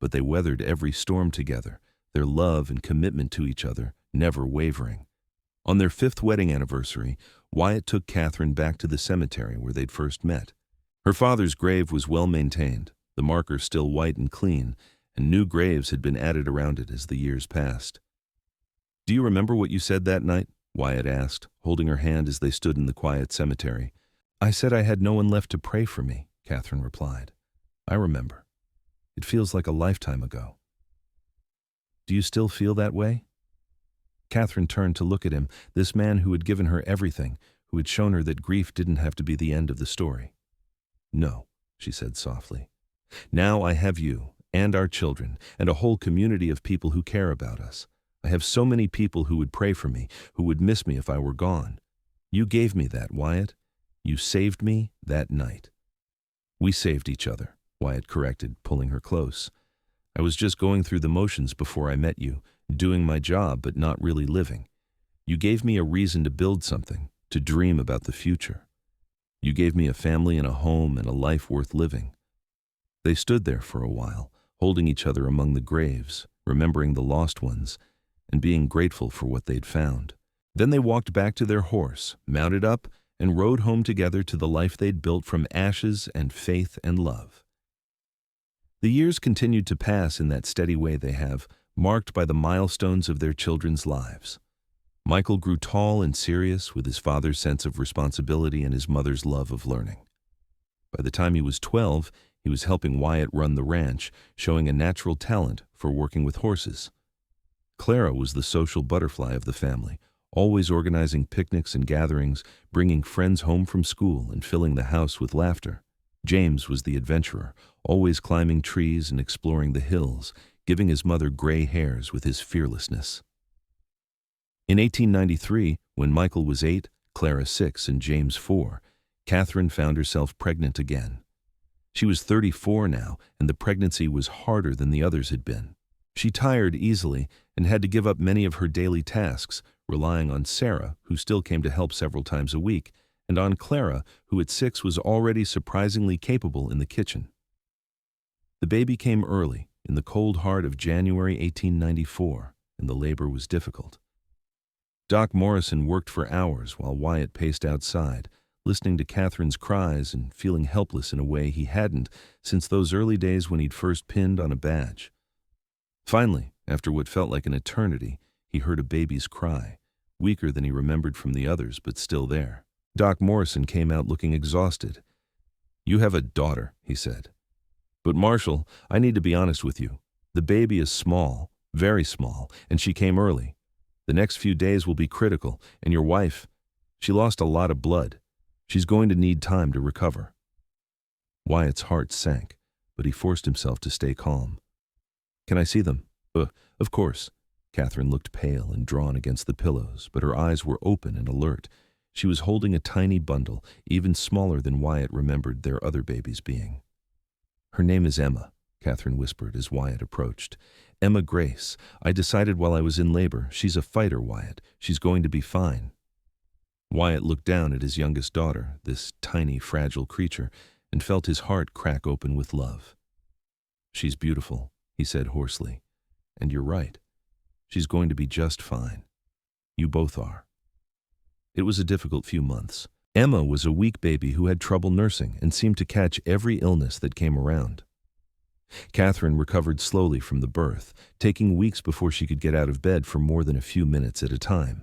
But they weathered every storm together, their love and commitment to each other never wavering. On their 5th wedding anniversary, Wyatt took Catherine back to the cemetery where they'd first met. Her father's grave was well maintained, the marker still white and clean, and new graves had been added around it as the years passed. "Do you remember what you said that night?" Wyatt asked, holding her hand as they stood in the quiet cemetery. "I said I had no one left to pray for me," Catherine replied. "I remember. It feels like a lifetime ago." "Do you still feel that way?" Catherine turned to look at him, this man who had given her everything, who had shown her that grief didn't have to be the end of the story. "No," she said softly. "Now I have you, and our children, and a whole community of people who care about us. I have so many people who would pray for me, who would miss me if I were gone. You gave me that, Wyatt. You saved me that night." "We saved each other," Wyatt corrected, pulling her close. "I was just going through the motions before I met you, doing my job but not really living. You gave me a reason to build something, to dream about the future. You gave me a family and a home and a life worth living." They stood there for a while, holding each other among the graves, remembering the lost ones, and being grateful for what they'd found. Then they walked back to their horse, mounted up, and rode home together to the life they'd built from ashes and faith and love. The years continued to pass in that steady way they have, marked by the milestones of their children's lives. Michael grew tall and serious with his father's sense of responsibility and his mother's love of learning. By the time he was 12, he was helping Wyatt run the ranch, showing a natural talent for working with horses. Clara was the social butterfly of the family, always organizing picnics and gatherings, bringing friends home from school and filling the house with laughter. James was the adventurer, always climbing trees and exploring the hills, giving his mother gray hairs with his fearlessness. In 1893, when Michael was 8, Clara 6, and James 4, Catherine found herself pregnant again. She was 34 now, and the pregnancy was harder than the others had been. She tired easily and had to give up many of her daily tasks, relying on Sarah, who still came to help several times a week, and on Clara, who at 6 was already surprisingly capable in the kitchen. The baby came early, in the cold heart of January 1894, and the labor was difficult. Doc Morrison worked for hours while Wyatt paced outside, listening to Catherine's cries and feeling helpless in a way he hadn't since those early days when he'd first pinned on a badge. Finally, after what felt like an eternity, he heard a baby's cry, weaker than he remembered from the others, but still there. Doc Morrison came out looking exhausted. "You have a daughter," he said. "But Marshal, I need to be honest with you. The baby is small, very small, and she came early. The next few days will be critical, and your wife, she lost a lot of blood. She's going to need time to recover." Wyatt's heart sank, but he forced himself to stay calm. "Can I see them?" Of course." Catherine looked pale and drawn against the pillows, but her eyes were open and alert. She was holding a tiny bundle, even smaller than Wyatt remembered their other babies being. "Her name is Emma," Catherine whispered as Wyatt approached. "Emma Grace. I decided while I was in labor, she's a fighter, Wyatt. She's going to be fine." Wyatt looked down at his youngest daughter, this tiny, fragile creature, and felt his heart crack open with love. "She's beautiful," he said hoarsely. "And you're right. She's going to be just fine. You both are." It was a difficult few months. Emma was a weak baby who had trouble nursing and seemed to catch every illness that came around. Catherine recovered slowly from the birth, taking weeks before she could get out of bed for more than a few minutes at a time.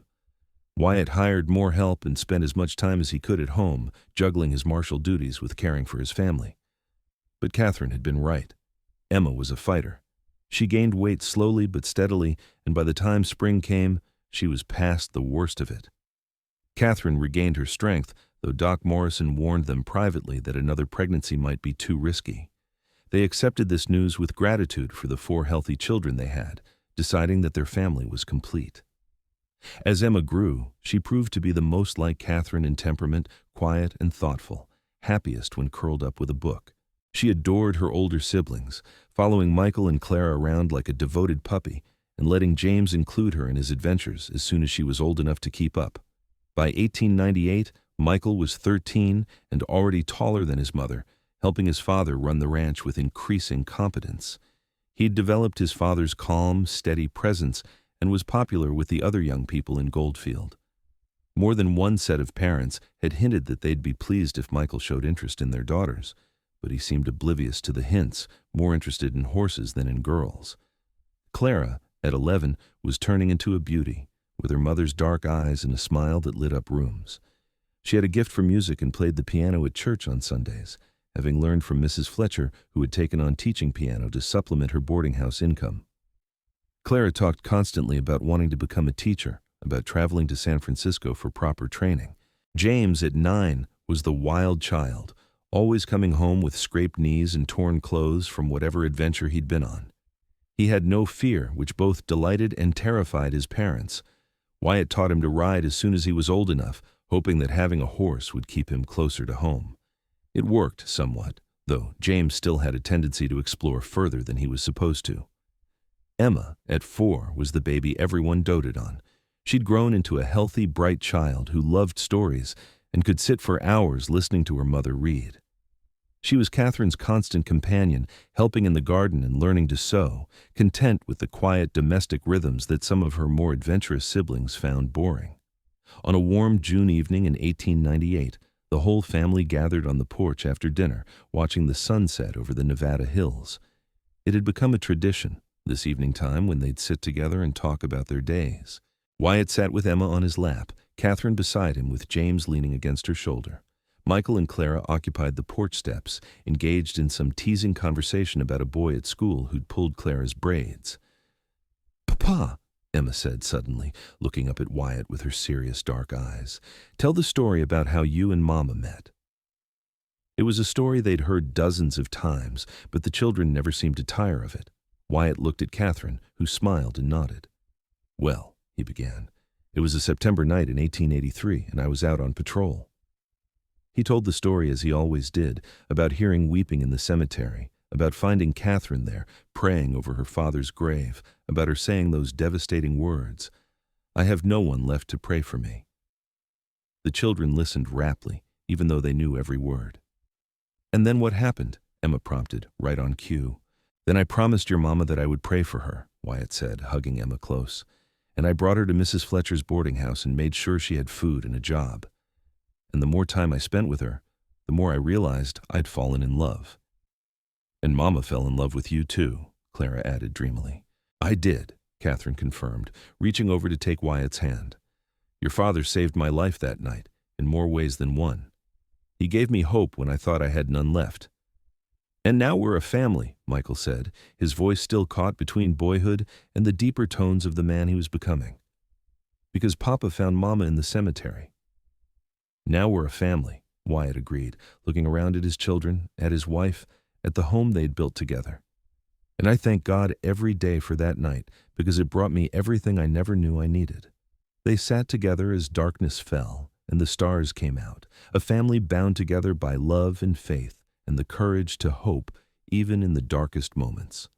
Wyatt hired more help and spent as much time as he could at home, juggling his martial duties with caring for his family. But Catherine had been right. Emma was a fighter. She gained weight slowly but steadily, and by the time spring came, she was past the worst of it. Catherine regained her strength, though Doc Morrison warned them privately that another pregnancy might be too risky. They accepted this news with gratitude for the 4 healthy children they had, deciding that their family was complete. As Emma grew, she proved to be the most like Catherine in temperament, quiet and thoughtful, happiest when curled up with a book. She adored her older siblings, following Michael and Clara around like a devoted puppy and letting James include her in his adventures as soon as she was old enough to keep up. By 1898, Michael was 13 and already taller than his mother, helping his father run the ranch with increasing competence. He'd developed his father's calm, steady presence and was popular with the other young people in Goldfield. More than one set of parents had hinted that they'd be pleased if Michael showed interest in their daughters, but he seemed oblivious to the hints, more interested in horses than in girls. Clara, at 11, was turning into a beauty, with her mother's dark eyes and a smile that lit up rooms. She had a gift for music and played the piano at church on Sundays, having learned from Mrs. Fletcher, who had taken on teaching piano to supplement her boarding house income. Clara talked constantly about wanting to become a teacher, about traveling to San Francisco for proper training. James, at 9, was the wild child, always coming home with scraped knees and torn clothes from whatever adventure he'd been on. He had no fear, which both delighted and terrified his parents. Wyatt taught him to ride as soon as he was old enough, hoping that having a horse would keep him closer to home. It worked somewhat, though James still had a tendency to explore further than he was supposed to. Emma, at 4, was the baby everyone doted on. She'd grown into a healthy, bright child who loved stories and could sit for hours listening to her mother read. She was Catherine's constant companion, helping in the garden and learning to sew, content with the quiet domestic rhythms that some of her more adventurous siblings found boring. On a warm June evening in 1898, the whole family gathered on the porch after dinner, watching the sunset over the Nevada hills. It had become a tradition, this evening time, when they'd sit together and talk about their days. Wyatt sat with Emma on his lap, Catherine beside him with James leaning against her shoulder. Michael and Clara occupied the porch steps, engaged in some teasing conversation about a boy at school who'd pulled Clara's braids. "Papa," Emma said suddenly, looking up at Wyatt with her serious dark eyes, "tell the story about how you and Mama met." It was a story they'd heard dozens of times, but the children never seemed to tire of it. Wyatt looked at Catherine, who smiled and nodded. "Well," he began, "it was a September night in 1883, and I was out on patrol." He told the story as he always did, about hearing weeping in the cemetery, about finding Catherine there, praying over her father's grave, about her saying those devastating words, "I have no one left to pray for me." The children listened raptly, even though they knew every word. "And then what happened?" Emma prompted, right on cue. "Then I promised your mama that I would pray for her," Wyatt said, hugging Emma close. "And I brought her to Mrs. Fletcher's boarding house and made sure she had food and a job. And the more time I spent with her, the more I realized I'd fallen in love." "And Mama fell in love with you too," Clara added dreamily. "I did," Catherine confirmed, reaching over to take Wyatt's hand. "Your father saved my life that night, in more ways than one. He gave me hope when I thought I had none left." "And now we're a family," Michael said, his voice still caught between boyhood and the deeper tones of the man he was becoming. "Because Papa found Mama in the cemetery." "Now we're a family," Wyatt agreed, looking around at his children, at his wife, at the home they'd built together. "And I thank God every day for that night, because it brought me everything I never knew I needed." They sat together as darkness fell and the stars came out, a family bound together by love and faith and the courage to hope even in the darkest moments.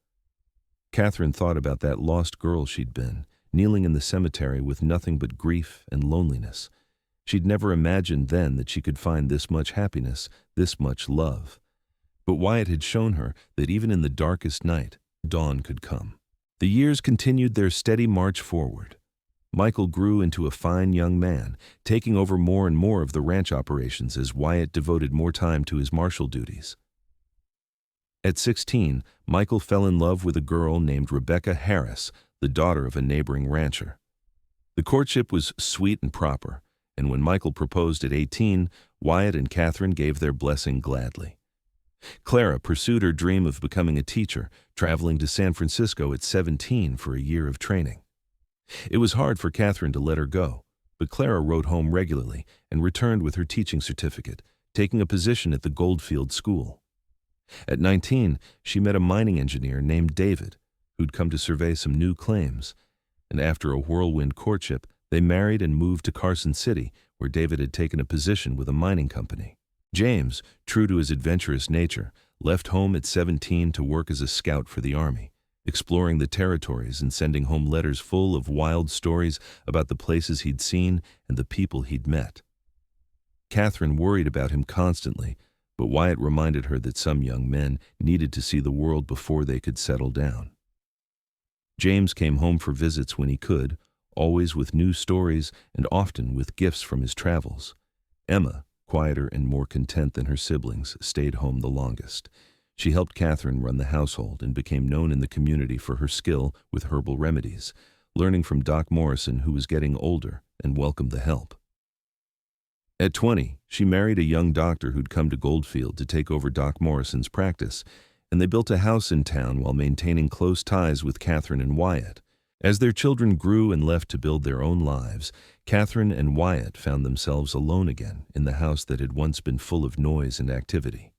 Catherine thought about that lost girl she'd been, kneeling in the cemetery with nothing but grief and loneliness. She'd never imagined then that she could find this much happiness, this much love. But Wyatt had shown her that even in the darkest night, dawn could come. The years continued their steady march forward. Michael grew into a fine young man, taking over more and more of the ranch operations as Wyatt devoted more time to his marshal duties. At 16, Michael fell in love with a girl named Rebecca Harris, the daughter of a neighboring rancher. The courtship was sweet and proper, and when Michael proposed at 18, Wyatt and Catherine gave their blessing gladly. Clara pursued her dream of becoming a teacher, traveling to San Francisco at 17 for a year of training. It was hard for Catherine to let her go, but Clara wrote home regularly and returned with her teaching certificate, taking a position at the Goldfield school. At 19, she met a mining engineer named David, who'd come to survey some new claims, and after a whirlwind courtship, they married and moved to Carson City, where David had taken a position with a mining company. James, true to his adventurous nature, left home at 17 to work as a scout for the Army, exploring the territories and sending home letters full of wild stories about the places he'd seen and the people he'd met. Catherine worried about him constantly, but Wyatt reminded her that some young men needed to see the world before they could settle down. James came home for visits when he could, always with new stories and often with gifts from his travels. Emma, quieter and more content than her siblings, stayed home the longest. She helped Catherine run the household and became known in the community for her skill with herbal remedies, learning from Doc Morrison, who was getting older, and welcomed the help. At 20, she married a young doctor who'd come to Goldfield to take over Doc Morrison's practice, and they built a house in town while maintaining close ties with Catherine and Wyatt. As their children grew and left to build their own lives, Catherine and Wyatt found themselves alone again in the house that had once been full of noise and activity.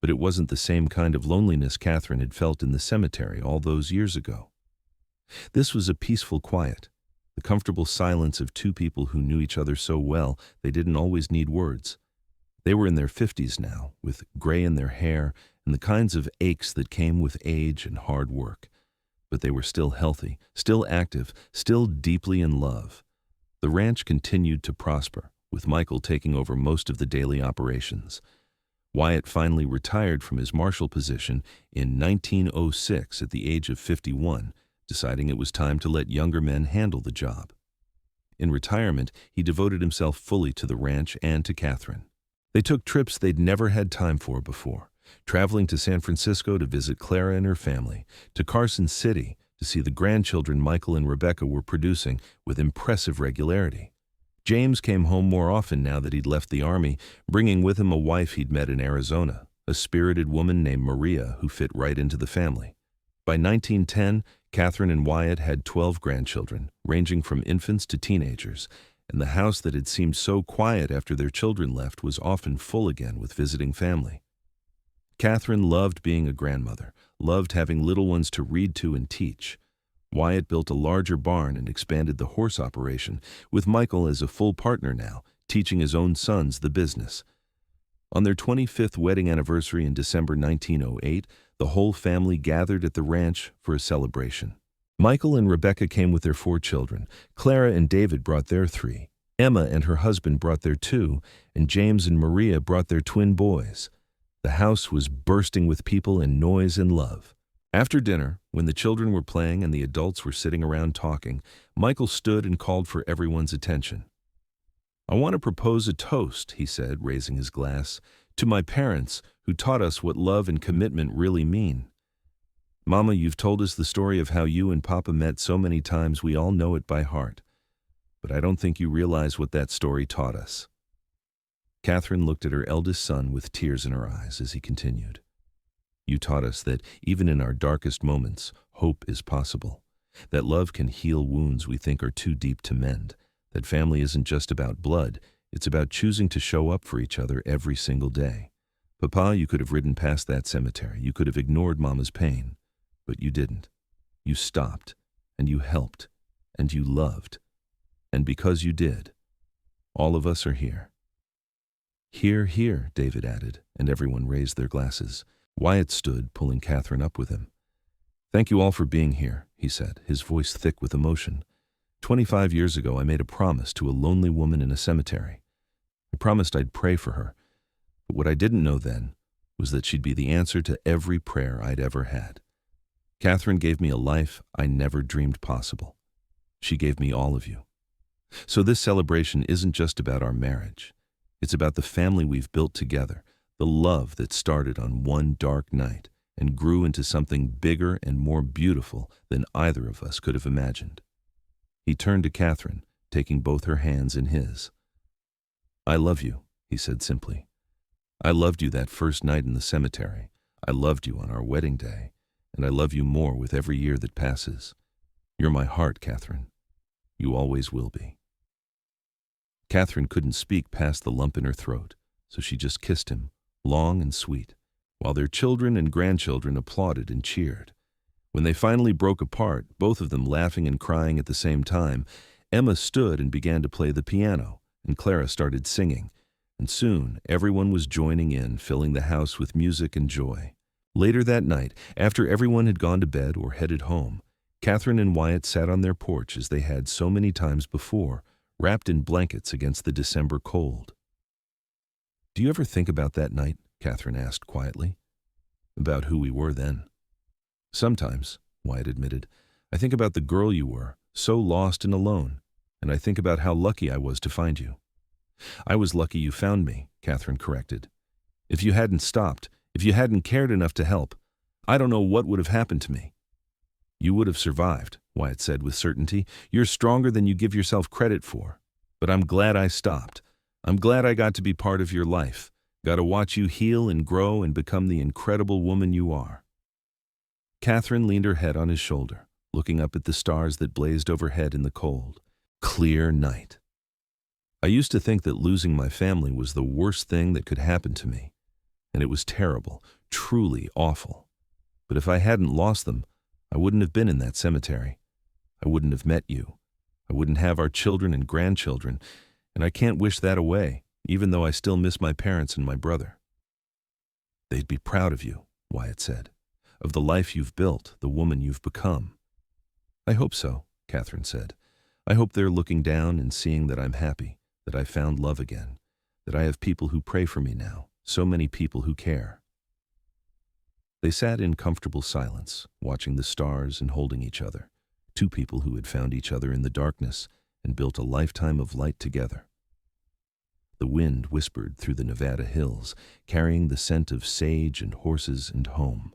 But it wasn't the same kind of loneliness Catherine had felt in the cemetery all those years ago. This was a peaceful quiet, the comfortable silence of two people who knew each other so well they didn't always need words. They were in their 50s now, with gray in their hair and the kinds of aches that came with age and hard work. But they were still healthy, still active, still deeply in love. The ranch continued to prosper, with Michael taking over most of the daily operations. Wyatt finally retired from his marshal position in 1906 at the age of 51, deciding it was time to let younger men handle the job. In retirement, he devoted himself fully to the ranch and to Catherine. They took trips they'd never had time for before, traveling to San Francisco to visit Clara and her family, to Carson City to see the grandchildren Michael and Rebecca were producing with impressive regularity. James came home more often now that he'd left the Army, bringing with him a wife he'd met in Arizona, a spirited woman named Maria who fit right into the family. By 1910, Catherine and Wyatt had 12 grandchildren, ranging from infants to teenagers, and the house that had seemed so quiet after their children left was often full again with visiting family. Catherine loved being a grandmother, loved having little ones to read to and teach. Wyatt built a larger barn and expanded the horse operation, with Michael as a full partner now, teaching his own sons the business. On their 25th wedding anniversary in December 1908, the whole family gathered at the ranch for a celebration. Michael and Rebecca came with their 4 children. Clara and David brought their 3. Emma and her husband brought their 2, and James and Maria brought their twin boys. The house was bursting with people and noise and love. After dinner, when the children were playing and the adults were sitting around talking, Michael stood and called for everyone's attention. "I want to propose a toast," he said, raising his glass, "to my parents who taught us what love and commitment really mean. Mama, you've told us the story of how you and Papa met so many times we all know it by heart. But I don't think you realize what that story taught us." Catherine looked at her eldest son with tears in her eyes as he continued. "You taught us that even in our darkest moments, hope is possible, that love can heal wounds we think are too deep to mend, that family isn't just about blood, it's about choosing to show up for each other every single day. Papa, you could have ridden past that cemetery, you could have ignored Mama's pain, but you didn't. You stopped, and you helped, and you loved. And because you did, all of us are here." "Hear, hear," David added, and everyone raised their glasses. Wyatt stood, pulling Catherine up with him. "Thank you all for being here," he said, his voice thick with emotion. 25 years ago, I made a promise to a lonely woman in a cemetery. I promised I'd pray for her, but what I didn't know then was that she'd be the answer to every prayer I'd ever had. Catherine gave me a life I never dreamed possible. She gave me all of you. So this celebration isn't just about our marriage. It's about the family we've built together, the love that started on one dark night and grew into something bigger and more beautiful than either of us could have imagined." He turned to Catherine, taking both her hands in his. "I love you," he said simply. "I loved you that first night in the cemetery. I loved you on our wedding day, and I love you more with every year that passes. You're my heart, Catherine. You always will be." Catherine couldn't speak past the lump in her throat, so she just kissed him, long and sweet, while their children and grandchildren applauded and cheered. When they finally broke apart, both of them laughing and crying at the same time, Emma stood and began to play the piano, and Clara started singing, and soon everyone was joining in, filling the house with music and joy. Later that night, after everyone had gone to bed or headed home, Catherine and Wyatt sat on their porch as they had so many times before, wrapped in blankets against the December cold. "Do you ever think about that night?" Catherine asked quietly. "About who we were then?" "Sometimes," Wyatt admitted. "I think about the girl you were, so lost and alone, and I think about how lucky I was to find you." "I was lucky you found me," Catherine corrected. "If you hadn't stopped, if you hadn't cared enough to help, I don't know what would have happened to me." "You would have survived," Wyatt said with certainty. "You're stronger than you give yourself credit for. But I'm glad I stopped. I'm glad I got to be part of your life, got to watch you heal and grow and become the incredible woman you are." Catherine leaned her head on his shoulder, looking up at the stars that blazed overhead in the cold, clear night. "I used to think that losing my family was the worst thing that could happen to me, and it was terrible, truly awful. But if I hadn't lost them, I wouldn't have been in that cemetery. I wouldn't have met you. I wouldn't have our children and grandchildren, and I can't wish that away, even though I still miss my parents and my brother." "They'd be proud of you," Wyatt said, "of the life you've built, the woman you've become." "I hope so," Catherine said. "I hope they're looking down and seeing that I'm happy, that I found love again, that I have people who pray for me now, so many people who care." They sat in comfortable silence, watching the stars and holding each other, two people who had found each other in the darkness and built a lifetime of light together. The wind whispered through the Nevada hills, carrying the scent of sage and horses and home.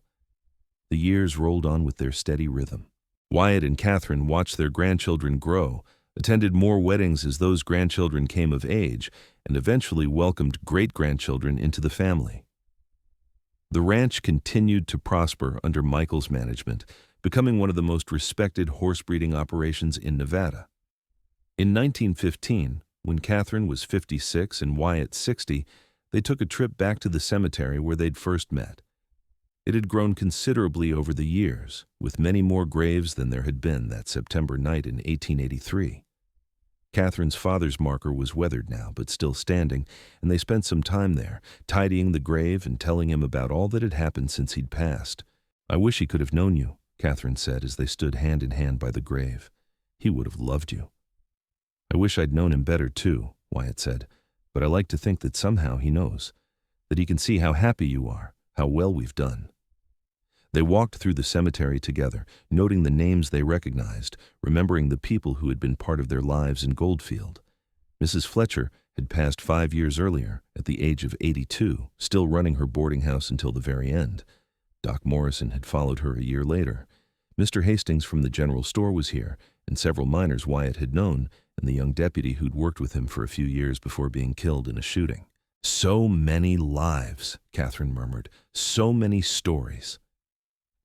The years rolled on with their steady rhythm. Wyatt and Catherine watched their grandchildren grow, attended more weddings as those grandchildren came of age, and eventually welcomed great-grandchildren into the family. The ranch continued to prosper under Michael's management, becoming one of the most respected horse breeding operations in Nevada. In 1915, when Catherine was 56 and Wyatt 60, they took a trip back to the cemetery where they'd first met. It had grown considerably over the years, with many more graves than there had been that September night in 1883. Catherine's father's marker was weathered now, but still standing, and they spent some time there, tidying the grave and telling him about all that had happened since he'd passed. "I wish he could have known you," Catherine said as they stood hand in hand by the grave. "He would have loved you." "I wish I'd known him better too," Wyatt said, "but I like to think that somehow he knows, that he can see how happy you are, how well we've done." They walked through the cemetery together, noting the names they recognized, remembering the people who had been part of their lives in Goldfield. Mrs. Fletcher had passed 5 years earlier, at the age of 82, still running her boarding house until the very end. Doc Morrison had followed her a year later. Mr. Hastings from the general store was here, and several miners Wyatt had known, and the young deputy who'd worked with him for a few years before being killed in a shooting. "So many lives," Catherine murmured. "So many stories."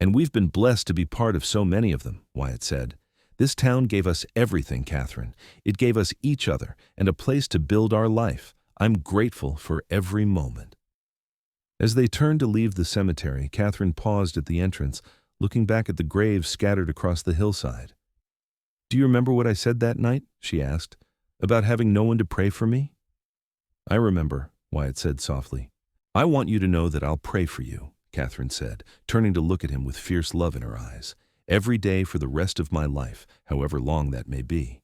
"And we've been blessed to be part of so many of them," Wyatt said. "This town gave us everything, Catherine. It gave us each other and a place to build our life. I'm grateful for every moment." As they turned to leave the cemetery, Catherine paused at the entrance, looking back at the graves scattered across the hillside. "Do you remember what I said that night?" she asked. "About having no one to pray for me?" "I remember," Wyatt said softly. "I want you to know that I'll pray for you," Catherine said, turning to look at him with fierce love in her eyes. "Every day for the rest of my life, however long that may be.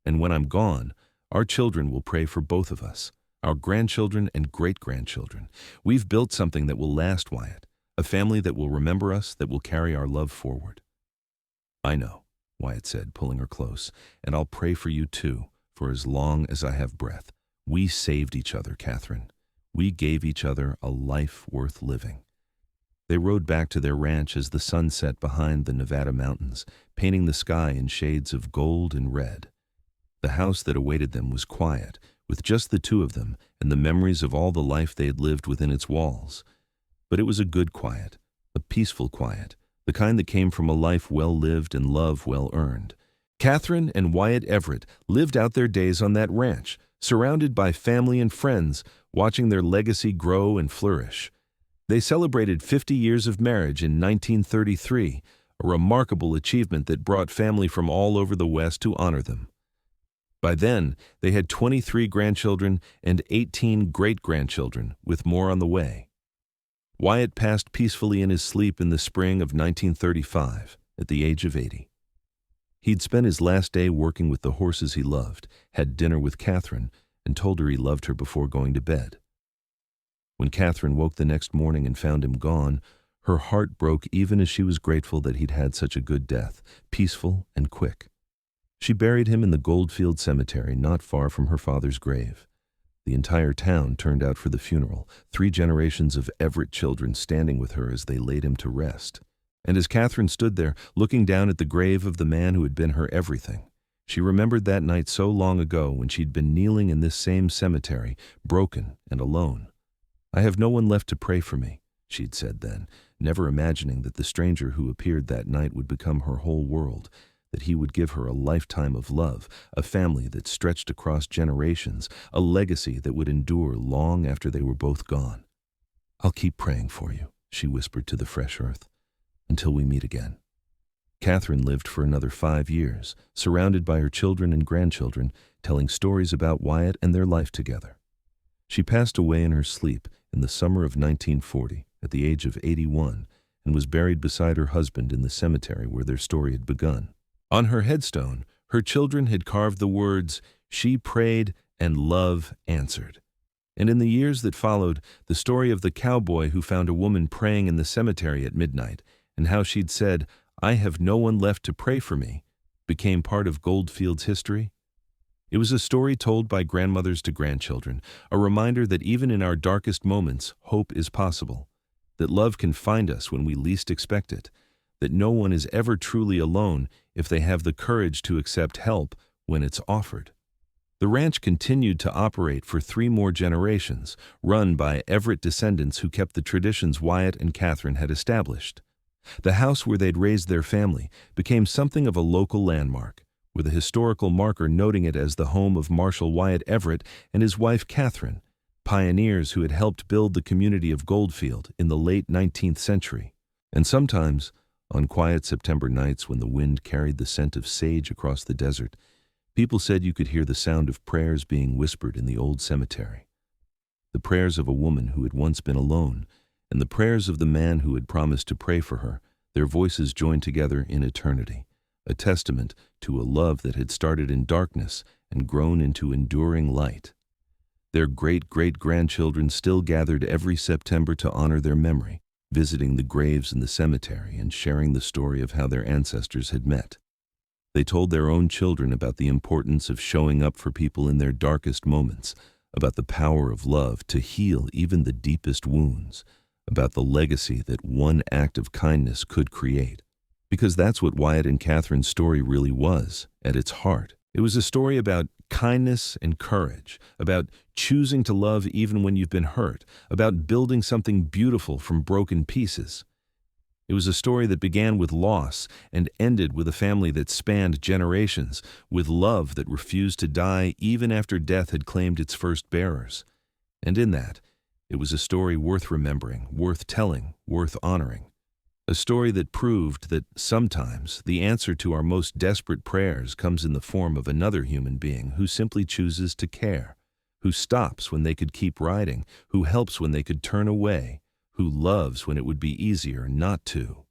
And when I'm gone, our children will pray for both of us, our grandchildren and great-grandchildren. We've built something that will last, Wyatt, a family that will remember us, that will carry our love forward." "I know," Wyatt said, pulling her close, "and I'll pray for you too, for as long as I have breath. We saved each other, Catherine. We gave each other a life worth living." They rode back to their ranch as the sun set behind the Nevada mountains, painting the sky in shades of gold and red. The house that awaited them was quiet, with just the two of them and the memories of all the life they had lived within its walls. But it was a good quiet, a peaceful quiet, the kind that came from a life well lived and love well earned. Catherine and Wyatt Everett lived out their days on that ranch, surrounded by family and friends, watching their legacy grow and flourish. They celebrated 50 years of marriage in 1933, a remarkable achievement that brought family from all over the West to honor them. By then, they had 23 grandchildren and 18 great-grandchildren, with more on the way. Wyatt passed peacefully in his sleep in the spring of 1935, at the age of 80. He'd spent his last day working with the horses he loved, had dinner with Catherine, and told her he loved her before going to bed. When Catherine woke the next morning and found him gone, her heart broke even as she was grateful that he'd had such a good death, peaceful and quick. She buried him in the Goldfield cemetery not far from her father's grave. The entire town turned out for the funeral, 3 generations of Everett children standing with her as they laid him to rest. And as Catherine stood there, looking down at the grave of the man who had been her everything, she remembered that night so long ago when she'd been kneeling in this same cemetery, broken and alone. "I have no one left to pray for me," she'd said then, never imagining that the stranger who appeared that night would become her whole world, that he would give her a lifetime of love, a family that stretched across generations, a legacy that would endure long after they were both gone. "I'll keep praying for you," she whispered to the fresh earth, "until we meet again." Catherine lived for another 5 years, surrounded by her children and grandchildren, telling stories about Wyatt and their life together. She passed away in her sleep in the summer of 1940, at the age of 81, and was buried beside her husband in the cemetery where their story had begun. On her headstone, her children had carved the words, "She prayed and love answered." And in the years that followed, the story of the cowboy who found a woman praying in the cemetery at midnight, and how she'd said, "I have no one left to pray for me," became part of Goldfield's history. It was a story told by grandmothers to grandchildren, a reminder that even in our darkest moments, hope is possible, that love can find us when we least expect it, that no one is ever truly alone if they have the courage to accept help when it's offered. The ranch continued to operate for 3 more generations, run by Everett descendants who kept the traditions Wyatt and Catherine had established. The house where they'd raised their family became something of a local landmark, with a historical marker noting it as the home of Marshal Wyatt Everett and his wife Catherine, pioneers who had helped build the community of Goldfield in the late 19th century. And sometimes, on quiet September nights when the wind carried the scent of sage across the desert, people said you could hear the sound of prayers being whispered in the old cemetery. The prayers of a woman who had once been alone, and the prayers of the man who had promised to pray for her, their voices joined together in eternity, a testament to a love that had started in darkness and grown into enduring light. Their great-great-grandchildren still gathered every September to honor their memory, visiting the graves in the cemetery and sharing the story of how their ancestors had met. They told their own children about the importance of showing up for people in their darkest moments, about the power of love to heal even the deepest wounds, about the legacy that one act of kindness could create. Because that's what Wyatt and Catherine's story really was, at its heart. It was a story about kindness and courage, about choosing to love even when you've been hurt, about building something beautiful from broken pieces. It was a story that began with loss and ended with a family that spanned generations, with love that refused to die even after death had claimed its first bearers. And in that, it was a story worth remembering, worth telling, worth honoring. A story that proved that sometimes the answer to our most desperate prayers comes in the form of another human being who simply chooses to care, who stops when they could keep riding, who helps when they could turn away, who loves when it would be easier not to.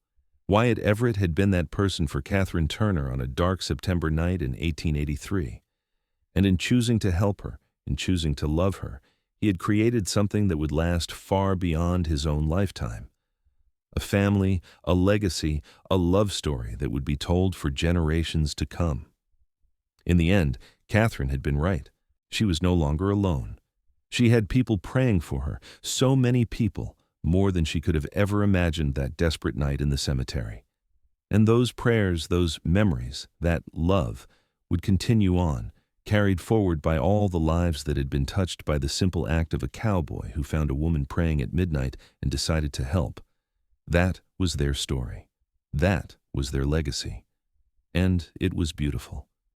Wyatt Everett had been that person for Catherine Turner on a dark September night in 1883. And in choosing to help her, in choosing to love her, he had created something that would last far beyond his own lifetime. A family, a legacy, a love story that would be told for generations to come. In the end, Catherine had been right. She was no longer alone. She had people praying for her, so many people, more than she could have ever imagined that desperate night in the cemetery. And those prayers, those memories, that love, would continue on, carried forward by all the lives that had been touched by the simple act of a cowboy who found a woman praying at midnight and decided to help. That was their story. That was their legacy. And it was beautiful.